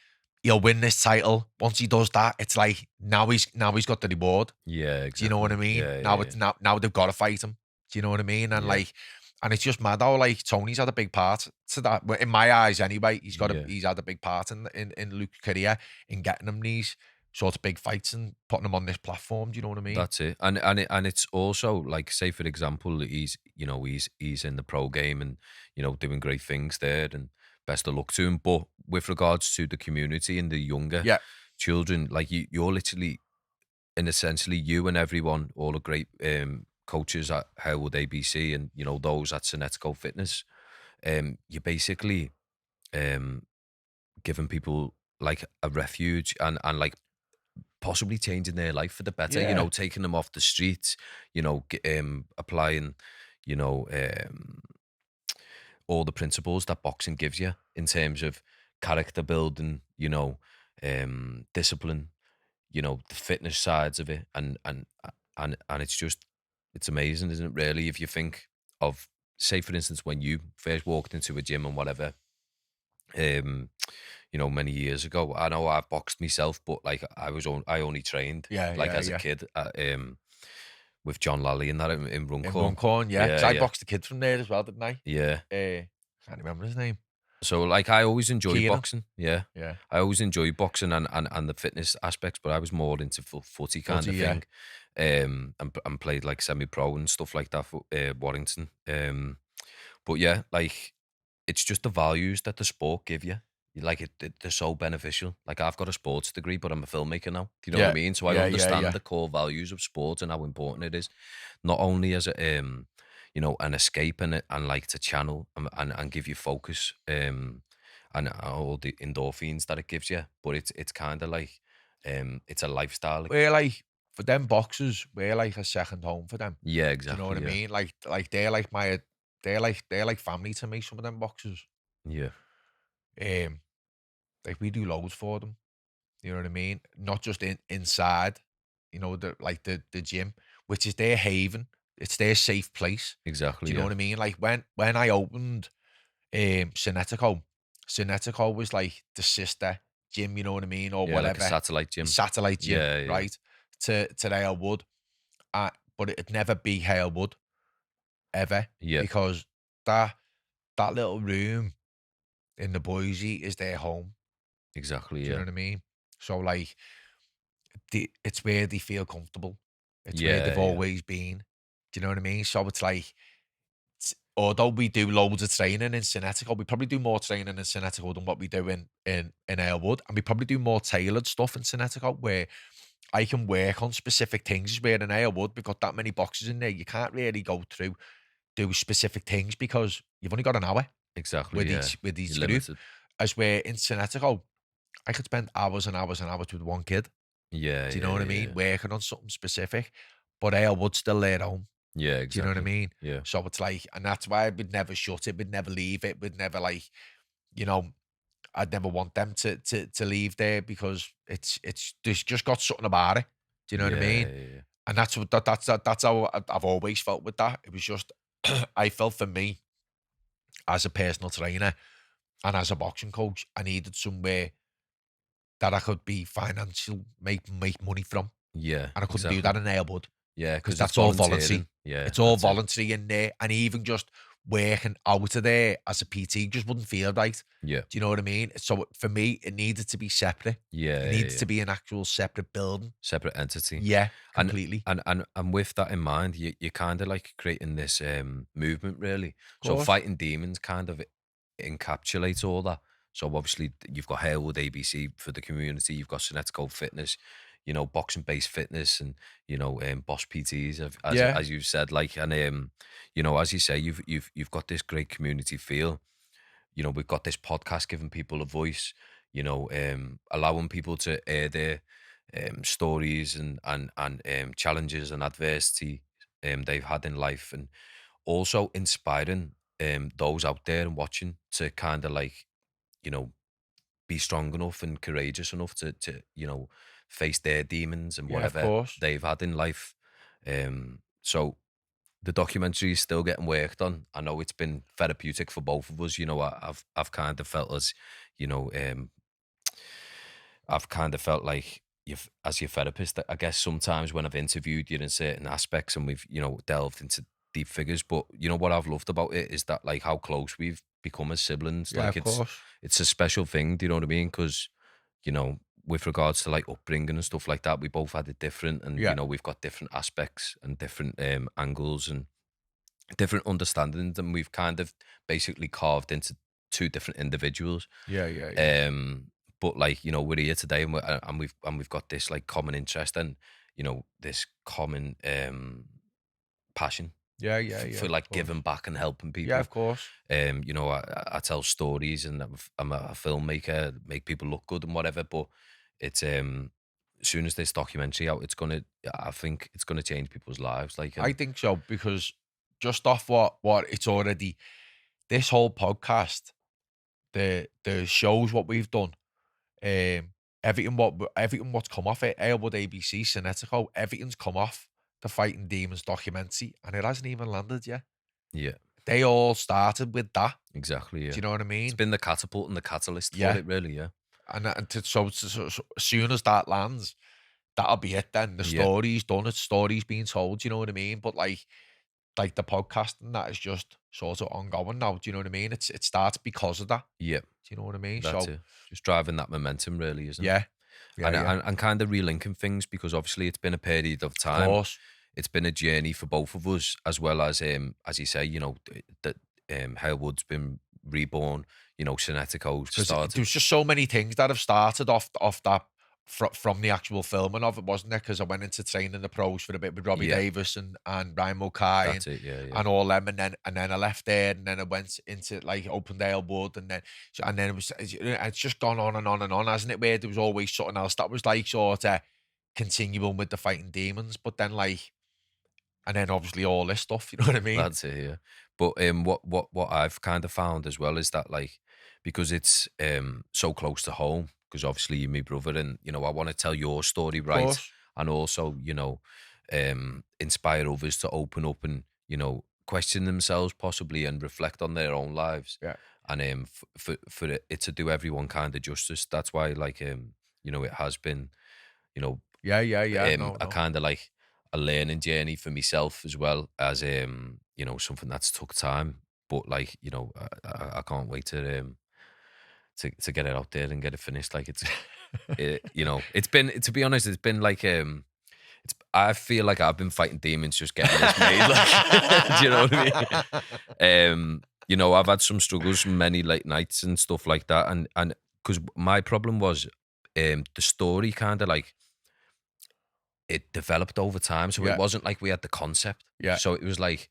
He'll win this title. Once he does that, it's like now he's got the reward. Yeah, exactly. Do you know what I mean? Yeah, Now yeah, it's now they've got to fight him. Do you know what I mean? And Yeah. like, and it's just mad how like Tony's had a big part to that. Well, in my eyes, anyway, he's Yeah. had a big part in Luke's career in getting him these sort of big fights and putting him on this platform. Do you know what I mean? That's it. And it's also like, say for example, he's in the pro game and doing great things there, and best of luck to him. But with regards to the community and the younger Yeah. children, like you're literally, and essentially you and everyone, all the great coaches at Halewood ABC and those at Cinetico Fitness, you're basically giving people like a refuge and like possibly changing their life for the better. Yeah. Taking them off the streets, applying, all the principles that boxing gives you in terms of character building, discipline, the fitness sides of it, and it's amazing, isn't it? Really, if you think of, say for instance, when you first walked into a gym and whatever, many years ago. I know I've boxed myself, but like I only trained as a kid with John Lally and that in Runcorn. In Runcorn, yeah. 'Cause I boxed the kid from there as well, didn't I? Yeah. Can't remember his name. So like I always enjoyed Keenan. boxing. Yeah. Yeah. I always enjoyed boxing and the fitness aspects, but I was more into footy kind Footy, of yeah. thing. And played like semi-pro and stuff like that for Warrington. But yeah, like it's just the values that the sport give you. Like they're so beneficial. Like I've got a sports degree, but I'm a filmmaker now. Do you know what I Yeah. mean? So I Yeah, yeah, understand yeah. the core values of sport and how important it is, not only as a you know, an escape and like to channel and give you focus and all the endorphins that it gives you, but it's kind of like it's a lifestyle. We're like, for them boxers, we're like a second home for them. Yeah, Do you know exactly. what I Yeah, mean? Like they're like family to me, some of them boxers. yeah, Like we do loads for them. You know what I mean? Not just inside, you know, the gym, which is their haven. It's their safe place. exactly. Do you know Yeah, what I mean? Like when I opened Cinetico, Cinetico was like the sister gym, you know what I mean? Or yeah, like whatever. a satellite gym. Satellite gym, Yeah, yeah, right? To Halewood. But it'd never be Halewood ever. yeah, Because that little room in the Boise is their home. exactly. Do you know Yeah, what I mean? So like it's where they feel comfortable. It's where they've yeah, yeah, always been. Do you know what I mean? So it's like, although we do loads of training in Cinetico, we probably do more training in Cinetico than what we do in Halewood, and we probably do more tailored stuff in Cinetico where I can work on specific things. Where in Halewood we've got that many boxes in there, you can't really go through do specific things because you've only got an hour exactly. with Yeah, each you're group. limited. As where in Cinetico, I could spend hours and hours and hours with one kid. Yeah, Do you yeah, know what I yeah, mean? yeah, Working on something specific, but Halewood's still their own. yeah, Do you know what I exactly. mean? Yeah, So it's like, and that's why we'd never shut it, we'd never leave it, we'd never like, you know, I'd never want them to leave there because it's there's just got something about it. Do you know what I yeah, mean? yeah, yeah. And that's what that's how I've always felt with that. It was just I felt for me as a personal trainer and as a boxing coach, I needed somewhere that I could be financial, make money from, Yeah, and I couldn't do exactly. that in Halewood. Yeah, Because because it's that's all voluntary. volunteering. Yeah, It's all that's it. voluntary in there. And even just working out of there as a PT just wouldn't feel right. Yeah, Do you know what I mean? So for me, it needed to be separate. yeah, It yeah, needed yeah. to be an actual separate building. Separate entity. Yeah, And completely. and with that in mind, you're kind of like creating this movement really. So Course. fighting demons kind of encapsulates all that. So obviously you've got Halewood ABC for the community, you've got Cinetico Fitness, you know, boxing based fitness, and you know, Boss PTs Yeah. as you've said, like, and you know, as you say, you've got this great community feel. You know, we've got this podcast giving people a voice, you know, allowing people to air their stories and challenges and adversity they've had in life, and also inspiring those out there and watching to kind of like, you know, be strong enough and courageous enough to you know, face their demons and Yeah, of whatever course. they've had in life. So the documentary is still getting worked on. I know it's been therapeutic for both of us. You know, I've kind of felt as, you know, I've kind of felt like you've, as your therapist, I guess sometimes when I've interviewed you in certain aspects and we've, you know, delved into deep figures, but you know what I've loved about it is that like how close we've become as siblings. Yeah, Like of course. it's a special thing. Do you know what I mean? Because, you know, with regards to like upbringing and stuff like that, we both had it different, and Yeah. you know, we've got different aspects and different angles and different understandings, and we've kind of basically carved into two different individuals. Yeah, yeah, yeah. But like, you know, we're here today, and we've got this like common interest and, you know, this common passion Yeah, yeah, yeah. for of like course. giving back and helping people. Yeah, of course. You know, I tell stories, and I'm a filmmaker, make people look good and whatever, but it's as soon as this documentary out, I think it's gonna change people's lives. Like, I think so, because just off what it's already, this whole podcast, the shows what we've done, everything what's come off it, Airwood ABC, Cinetico, everything's come off the Fighting Demons documentary, and it hasn't even landed yet. yeah, They all started with that. exactly. Yeah, Do you know what I mean? it's been the catapult and the catalyst Yeah. for it, really. Yeah, So as soon as that lands, that'll be it then. The Yeah. story's done, it's story's being told, you know what I mean? But like, like the podcast and that is just sort of ongoing now. Do you know what I mean? It starts because of that. Yeah, Do you know what I mean? that's So it. Just driving that momentum, really, isn't it? yeah, yeah, yeah. And kind of relinking things, because obviously it's been a period of Of time. course. It's been a journey for both of us, as well as you say, you know, that Halewood's been reborn. You know, Cinetico Because started. there's just so many things that have started off that from the actual filming of it, wasn't there? Because I went into training the pros for a bit with Robbie Yeah. Davis and Brian Mulcahy That's it. Yeah, yeah. and all them, and then I left there, and then I went into like Opendale Wood, and then it was, it's just gone on and on and on, hasn't it? Where there was always something else that was like sort of continuing with the fighting demons, but then like, and then obviously all this stuff, you know what I mean? That's it, yeah. But what I've kind of found as well is that, like, because it's so close to home, because obviously you're my brother, and you know, I want to tell your story right, course. and also, you know, inspire others to open up and, you know, question themselves possibly and reflect on their own lives. Yeah. And for it to do everyone kind of justice. That's why, like, you know, it has been, you know, Yeah. a No. kind of like a learning journey for myself, as well as you know, something that's took time. But like, you know, I can't wait to get it out there and get it finished. Like, it's you know, it's been, to be honest, it's been like it's, I feel like I've been fighting demons just getting this made. Like, do you know what I mean? You know, I've had some struggles, many late nights and stuff like that, and because my problem was the story kind of like, it developed over time, so Yeah. it wasn't like we had the concept. Yeah. So it was like,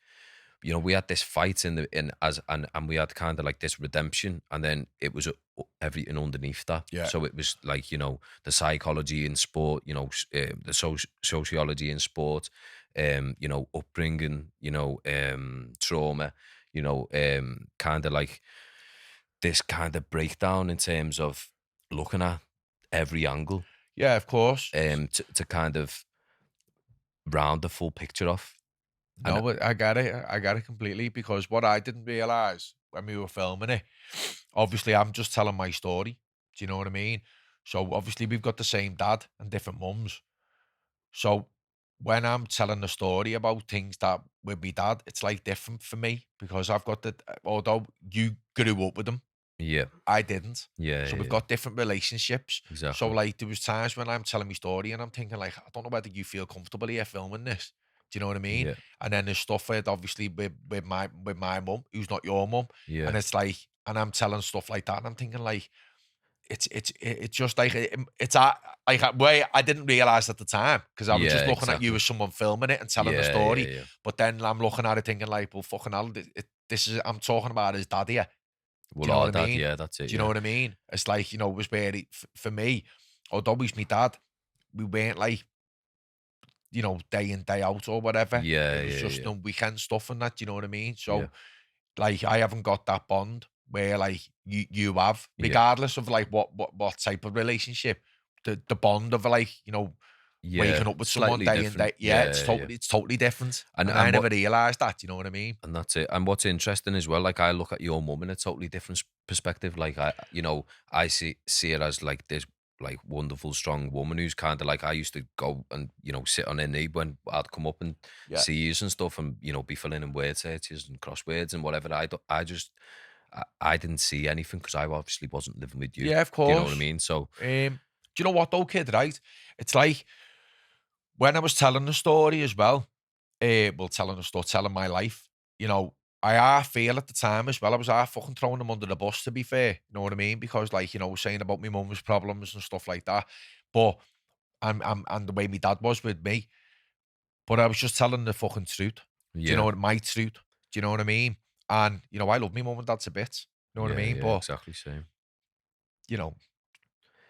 you know, we had this fight and we had kind of like this redemption, and then it was everything underneath that. Yeah. So it was like, you know, the psychology in sport, you know, the sociology in sport, you know, upbringing, you know, trauma, you know, kind of like this kind of breakdown in terms of looking at every angle, Yeah, of course. to kind of round the full picture off. No, but I get it completely, because what I didn't realise when we were filming it, obviously I'm just telling my story. Do you know what I mean? So obviously we've got the same dad and different mums. So when I'm telling the story about things that with my dad, it's like different for me, because I've got although you grew up with him, Yeah, I didn't. yeah. So we've yeah, got different relationships. exactly. So like there was times when I'm telling my story and I'm thinking like, I don't know whether you feel comfortable here filming this. Do you know what I mean? Yeah. And then there's stuff with obviously with my mum, who's not your mum. Yeah. And it's like, and I'm telling stuff like that, and I'm thinking like, it's just like it's like a way I didn't realize at the time, because I was just Yeah, looking at you exactly. as someone filming it and telling the Yeah, story. yeah, yeah. But then I'm looking at it thinking like, well, fucking hell, this is, I'm talking about his dad here. Well, you know our what I dad, mean? yeah, that's it. Do you know what I mean? It's like, you know, it was very, for me, although he's my dad, we weren't like, you know, day in, day out or whatever. Yeah, It was yeah, just yeah. no weekend stuff and that, do you know what I mean? So, Yeah. like, I haven't got that bond where, like, you have, Yeah. regardless of, like, what type of relationship, the bond of, like, you know, Yeah, waking up with someone slightly day in, different. day, yeah, Yeah, it's totally different. And- And and I never what- realised that, you know what I mean? And that's it. And what's interesting as well, like, I look at your mum in a totally different perspective. Like, you know, I see her as like this like wonderful, strong woman who's kind of like, I used to go and, you know, sit on her knee when I'd come up and Yeah. see you and stuff, and, you know, be filling in word searches and crosswords and whatever. I didn't see anything, because I obviously wasn't living with you. Yeah, of Do you know what I course. mean? So Do you know what though, kid, right? It's like, when I was telling the story as well, telling my life, you know, I feel at the time as well, I was fucking throwing them under the bus, to be fair. You know what I mean? Because, like, you know, saying about my mum's problems and stuff like that. But, and the way my dad was with me. But I was just telling the fucking truth. Do you yeah, know what, my truth? Do you know what I mean? And, you know, I love my mum and dad to bits. You know what I yeah, mean? yeah, But, exactly same. you know,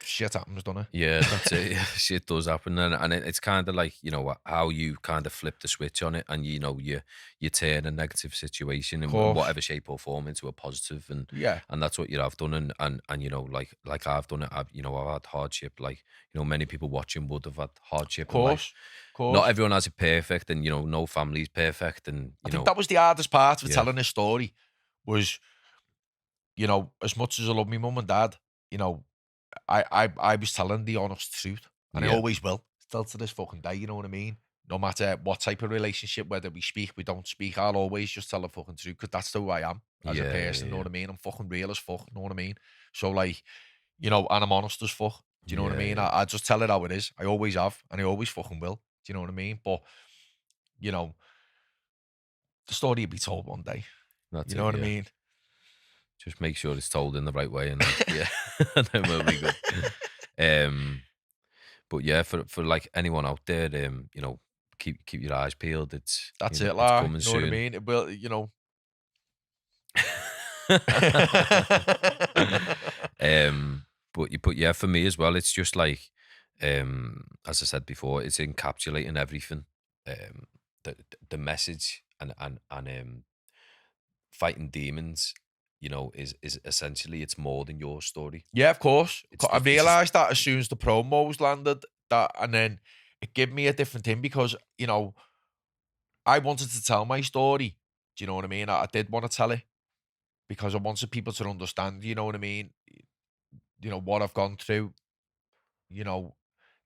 shit happens, doesn't it? Yeah, that's it. Yeah, shit does happen, and it's kind of like, you know, how you kind of flip the switch on it, and, you know, you turn a negative situation in Course. whatever shape or form into a positive, and Yeah. that's what you have done, and you know, like I've done it. I've had hardship, like, you know, many people watching would have had hardship. Of in life. course. Of course. Not everyone has it perfect, and, you know, no family's perfect, and I you think know, that was the hardest part of Yeah. telling this story was, you know, as much as I love my mum and dad, you know, I was telling the honest truth, and I Yeah. always will, still to this fucking day. You know what I mean? no matter what type of relationship, whether we speak, we don't speak, I'll always just tell the fucking truth, because that's the way I am as a person, know what I mean? I'm fucking real as fuck, know what I mean? So like, you know, and I'm honest as fuck, do you know what I mean? I just tell it how it is. I always have, and I always fucking will, do you know what I mean? But, you know, the story will be told one day, That's you know what I mean? Just make sure it's told in the right way, and then, and then we'll be good. But yeah, for like anyone out there, you know, keep your eyes peeled. It's That's you know, it, like, it's coming you know soon. what I mean? It will, you know. But yeah, for me as well, it's just like, as I said before, it's encapsulating everything. The message and fighting demons, you know, is essentially, it's more than your story. Yeah, of course. I It's realised that as soon as the promos landed, that, and then it gave me a different thing, because, you know, I wanted to tell my story. Do you know what I mean? I did want to tell it, because I wanted people to understand, you know what I mean? You know, what I've gone through, you know,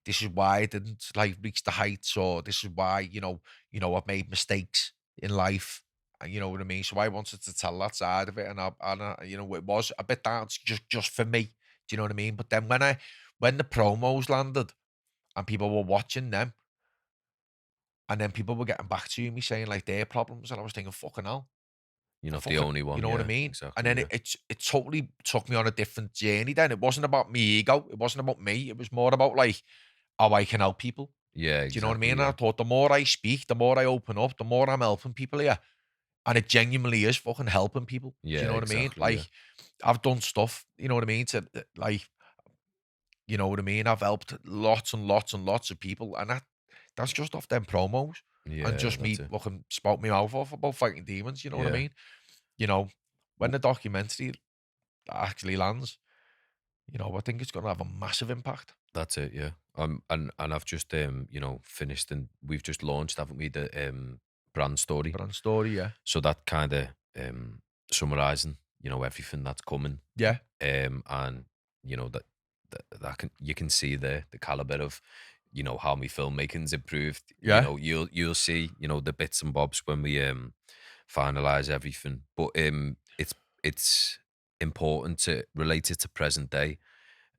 this is why I didn't like reach the heights, or this is why, you know, I've made mistakes in life. You know what I mean? So I wanted to tell that side of it, and you know, it was a bit down just for me. Do you know what I mean? But then when the promos landed and people were watching them, and then people were getting back to me saying like their problems, and I was thinking, fucking hell, You're not the fucking, only one. you know what I yeah, mean? Exactly. And then yeah. it totally took me on a different journey. Then it wasn't about me ego, it wasn't about me. It was more about like how I can help people. Yeah, Do you know what I exactly, mean? And I thought the more I speak, the more I open up, the more I'm helping people here. And it genuinely is fucking helping people. Do you Yeah, know what I mean? exactly, yeah. Like, I've done stuff, you know what I mean? To like, you know what I mean? I've helped lots and lots and lots of people. And that's just off them promos. Yeah, And just me that's it. fucking spout me mouth off about fighting demons, you know what I Yeah. mean? You know, when the documentary actually lands, you know, I think it's gonna have a massive impact. That's it, yeah. And I've just you know, finished, and we've just launched, haven't we, the brand story. Brand story, yeah. So that kind of summarizing, you know, everything that's coming. Yeah. And you know, that you can see the caliber of, you know, how my filmmaking's improved. Yeah. You know, you'll see, you know, the bits and bobs when we finalize everything. But it's important to relate it to present day,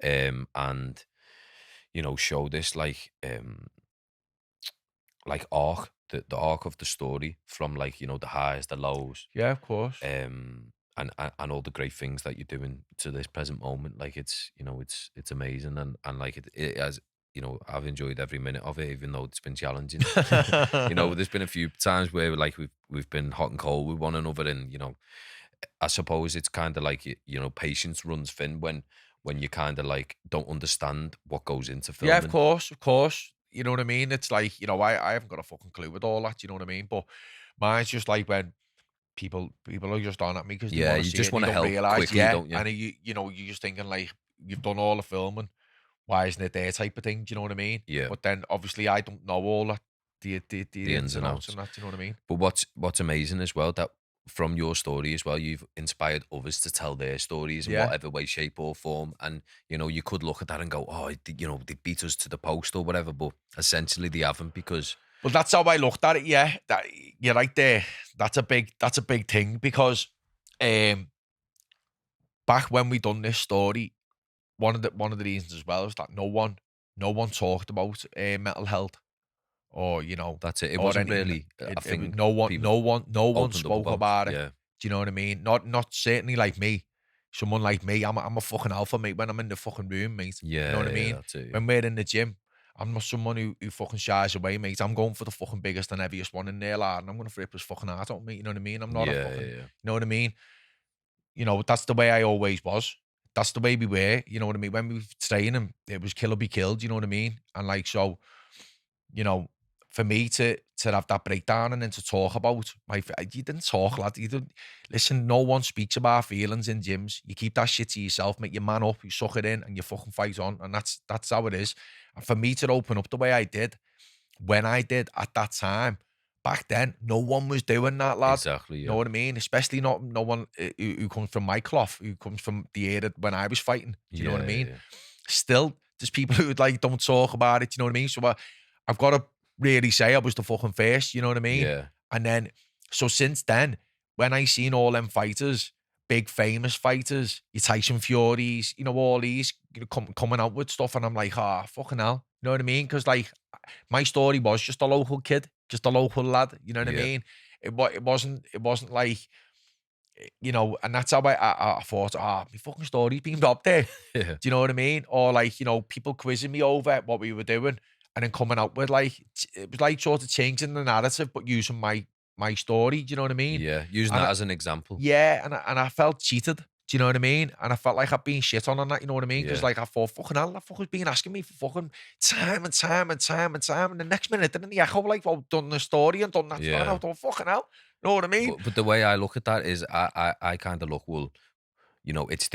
and you know, show this like arc, the arc of the story, from like, you know, the highs, the lows, Yeah, of course. and all the great things that you're doing to this present moment. Like, it's, you know, it's amazing, and like it has, you know, I've enjoyed every minute of it, even though it's been challenging. You know, there's been a few times where like we've been hot and cold with one another, and you know, I suppose it's kind of like, you know, patience runs thin when you kind of like don't understand what goes into filming. Yeah, of course, of course. You know what I mean? It's like, you know, I haven't got a fucking clue with all that, you know what I mean? But mine's just like when people are just on at me because they Yeah, want to you see just it, want to they don't help realise, quickly, yeah. don't you? And you know, you're just thinking like, you've done all the filming, why isn't it there type of thing, do you know what I mean? Yeah. But then obviously I don't know all that, the ins and outs and that, do you know what I mean? But what's amazing as well, that from your story as well, you've inspired others to tell their stories in Yeah. whatever way, shape, or form. And you know, you could look at that and go, "Oh, you know, they beat us to the post or whatever," but essentially they haven't, because Well, that's how I looked at it. Yeah, that you're right there. That's a big thing, because back when we done this story, one of the reasons as well is that no one talked about mental health, or you know, that's it. It or wasn't anything. really a It was thing. no one people opened up spoke about it. Yeah, Do you know what I mean? Not certainly like me. Someone like me, I'm a fucking alpha, mate. When I'm in the fucking room, mate. yeah, You know what I yeah, mean? that's it. Yeah. When we're in the gym, I'm not someone who fucking shies away, mate. I'm going for the fucking biggest and heaviest one in there, lad, and I'm gonna rip his fucking heart out, mate. You know what I mean? I'm not a Yeah, fucking. yeah. You know what I mean? You know, that's the way I always was. That's the way we were. You know what I mean? When we were training, it was kill or be killed. You know what I mean? And like, so, you know, for me to have that breakdown and then to talk about you didn't talk, lad. You didn't listen. No one speaks about feelings in gyms. You keep that shit to yourself, make your man up, you suck it in, and you fucking fight on. And that's how it is. And for me to open up the way I did, when I did at that time, back then, no one was doing that, lad. Exactly. You Yeah. know what I mean? Especially no one who comes from my cloth, who comes from the era when I was fighting. Do you know what I mean? Yeah. Still, there's people who like don't talk about it. Do you know what I mean? So I've got to really say I was the fucking first, you know what I mean? Yeah. And then, so since then, when I seen all them fighters, big famous fighters, your Tyson Furies, you know, all these coming out with stuff, and I'm like, fucking hell, you know what I mean? Because like, my story was just a local kid, just a local lad, you know what I mean? It wasn't like, you know, and that's how I thought, my fucking story's been up there. Yeah. Do you know what I mean? Or like, you know, people quizzing me over what we were doing and then coming out with like, it was like sort of changing the narrative, but using my story. Do you know what I mean? Yeah. Using that as an example. Yeah, and I felt cheated. Do you know what I mean? And I felt like I'd been shit on that, you know what I mean? Because Yeah. like I thought, fucking hell, that fucker's been asking me for fucking time and time and time and time. And the next minute, didn't he echo like, well, done the story and done that. Yeah. And I thought, fucking hell. You know what I mean? But the way I look at that is I kind of look, well, you know, it's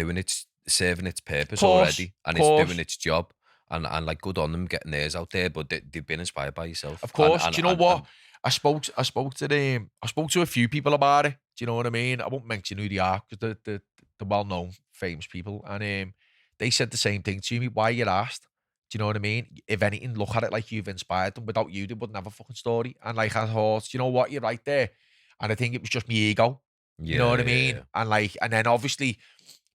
serving its purpose already, and it's doing its job. And like, good on them getting theirs out there, but they've been inspired by yourself. Of course. Do you know what? I spoke to a few people about it. Do you know what I mean? I won't mention who they are because the well-known famous people, and they said the same thing to me. Why you asked? Do you know what I mean? If anything, look at it like you've inspired them. Without you, they wouldn't have a fucking story. And like I thought, you know what? You're right there. And I think it was just my ego. You know what I mean? Yeah. And like, and then obviously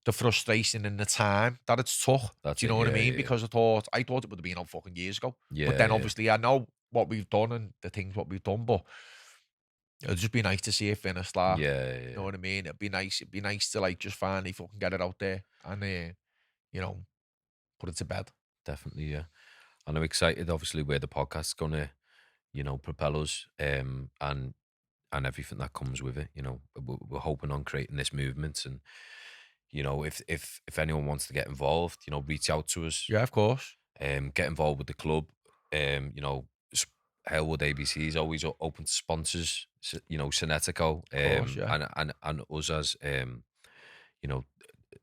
the frustration and the time that it took. That's do you know it, what I yeah, mean? yeah. Because I thought it would have been on fucking years ago. Yeah, But then yeah. obviously I know what we've done and the things what we've done, but it'd just be nice to see it finished. Like, Yeah. you know what I mean? It'd be nice to like just finally fucking get it out there and you know, put it to bed. Definitely, yeah. And I'm excited, obviously, where the podcast's gonna, you know, propel us, and everything that comes with it. You know, we're hoping on creating this movement, and you know, if anyone wants to get involved, you know, reach out to us. Yeah, of course. Get involved with the club. You know, Halewood ABC is always open to sponsors. You know, Cinetico, course, yeah. and us as you know,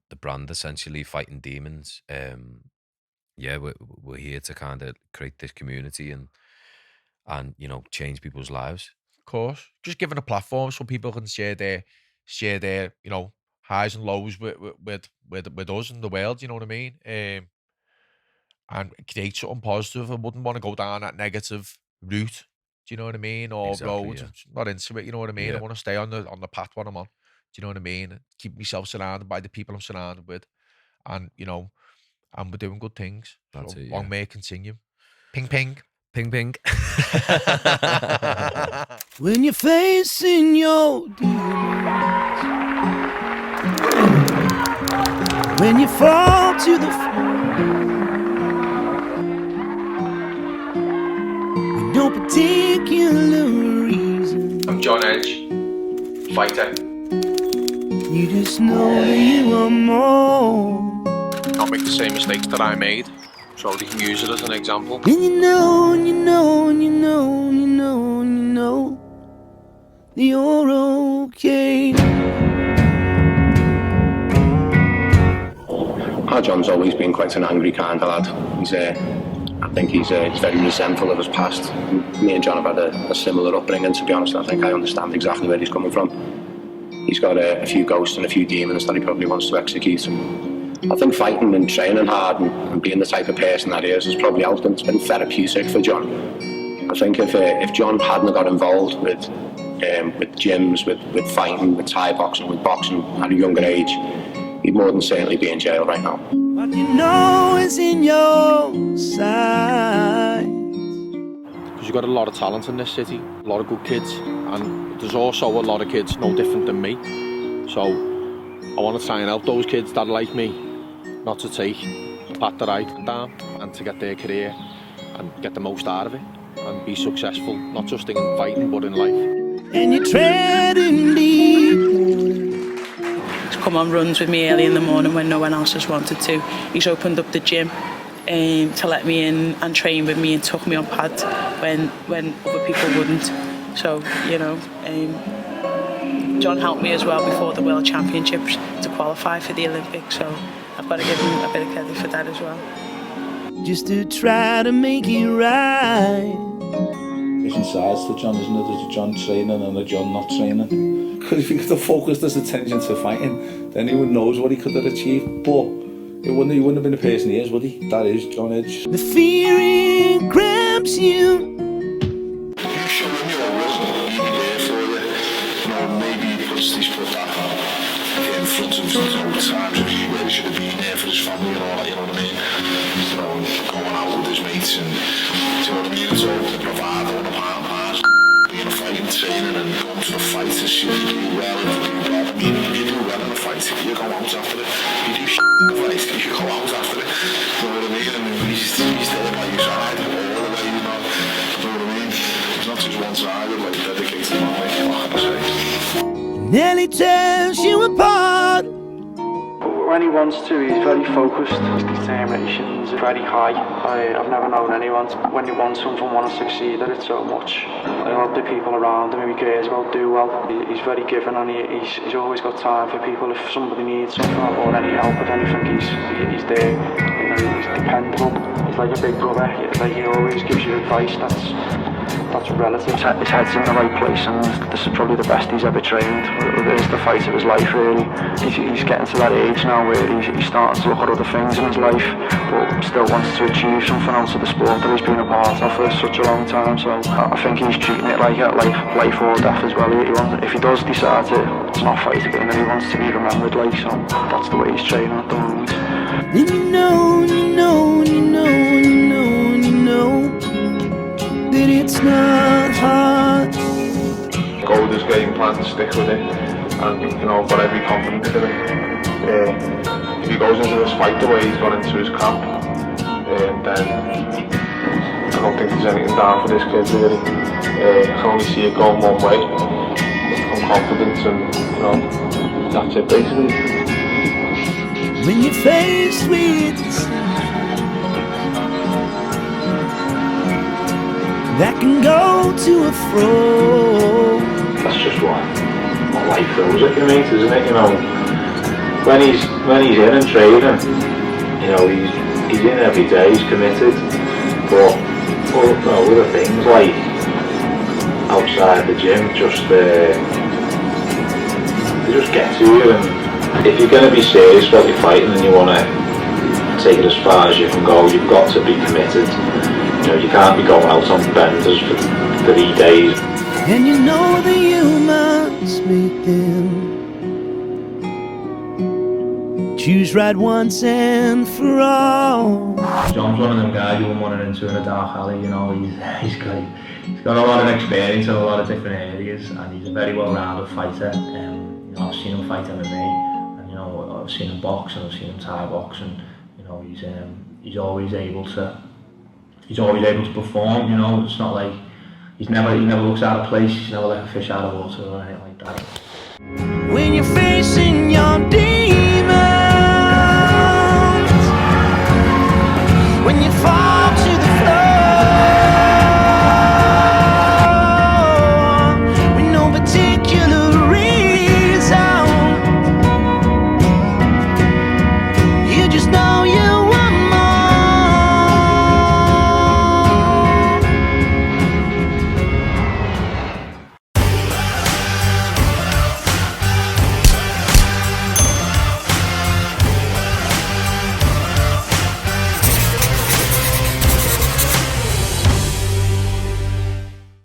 the brand essentially fighting demons. Yeah, we're here to kind of create this community and you know, change people's lives. Of course. Just giving a platform so people can share their you know, highs and lows with us in the world, you know what I mean? And create something positive. I wouldn't want to go down that negative route. Do you know what I mean? Or Exactly, road. yeah. I'm not into it, you know what I mean? I Yeah. want to stay on the path what I'm on. Do you know what I mean? Keep myself surrounded by the people I'm surrounded with. And, you know, and we're doing good things. That's so it, long yeah. may it continue. Ping ping. Ping ping. When you're facing your demons, when you fall to the with no particular reason, I'm Jon Edge, fighter. you just know you are more. Not make the same mistakes that I made, so they can use it as an example. And you know, and you know, and you know, and you know, and you know that you're okay. Jon's always been quite an angry kind of lad. I think he's very resentful of his past. Me and Jon have had a similar upbringing, to be honest. I think I understand exactly where he's coming from. He's got a few ghosts and a few demons that he probably wants to execute. I think fighting and training hard and being the type of person that he is has probably helped him. It's been therapeutic for Jon. I think if Jon hadn't got involved with gyms, with fighting, with Thai boxing, with boxing at a younger age, he'd more than certainly be in jail right now. What you know is in your sight. Because you've got a lot of talent in this city, a lot of good kids, and there's also a lot of kids no different than me. So I want to try and help those kids that are like me, not to take the path that I went down, and to get their career and get the most out of it and be successful, not just in fighting but in life. And you're treading deep. He's come on runs with me early in the morning when no one else has wanted to. He's opened up the gym to let me in and train with me and took me on pads when other people wouldn't. So, you know, Jon helped me as well before the World Championships to qualify for the Olympics, so I've got to give him a bit of credit for that as well. Just to try to make it right. Different sides to Jon, isn't it? There's a Jon training and a Jon not training. Because if he could have focused his attention to fighting, then he would know what he could have achieved. But he wouldn't have been the person he is, would he? That is Jon Edge. The fear it grabs you puts that in front of times where he should have been there for his family and all that, you know what I mean? You know, going out with his mates and, you know what I mean? It's all the bravado and the part and parts, being a fighting training and going to the fight and shit. You do well, you do well in the fight, you go out after it. You do shit in the fight, you go out after it. You know what I mean? And he's there by your side all the way, you know what I mean? It's not just one-sided, like dedicated man, like, what can I say? Nearly tears you apart. When he wants to, he's very focused. His determination is very high. I've never known anyone, when he wants something, want to succeed at it so much. I hope the people around him he cares about do well. He's very giving and he's always got time for people. If somebody needs something or any help with anything, he's there. You know, he's dependable. He's like a big brother. Like he always gives you advice that's relative. His head's in the right place and this is probably the best he's ever trained. It is the fight of his life really. He's getting to that age now where he's starting to look at other things in his life but still wants to achieve something else of the sport that he's been a part of for such a long time. So I think he's treating it like life or death as well. If he does decide to not fight again, then he wants to be remembered like, so that's the way he's training at the moment. Then you know that it's not hard. Go with his game plan, stick with it, and you know, got every confidence in it. If he goes into this fight the way he's gone into his camp, then I don't think there's anything down for this kid really. I can only see it going one way. I'm confident, and you know, that's it basically. When you're faced with that can go to a fro. That's just what life throws at you, mate, isn't it? You know, when he's in and training, you know, he's in every day, he's committed. But other things like outside the gym, they just get to you. And if you're going to be serious about your fighting and you want to take it as far as you can go, you've got to be committed. You know, you can't be going out on benders for 3 days. And you know that you must make them choose right once and for all. Jon's one of them guys you wouldn't want to into in a dark alley, you know, he's got a lot of experience in a lot of different areas and he's a very well-rounded fighter. You know, I've seen him fight MMA and you know, I've seen him box and I've seen him Thai box and you know, he's always able to perform, you know. It's not like he never looks out of place, he's never like a fish out of water or anything like that.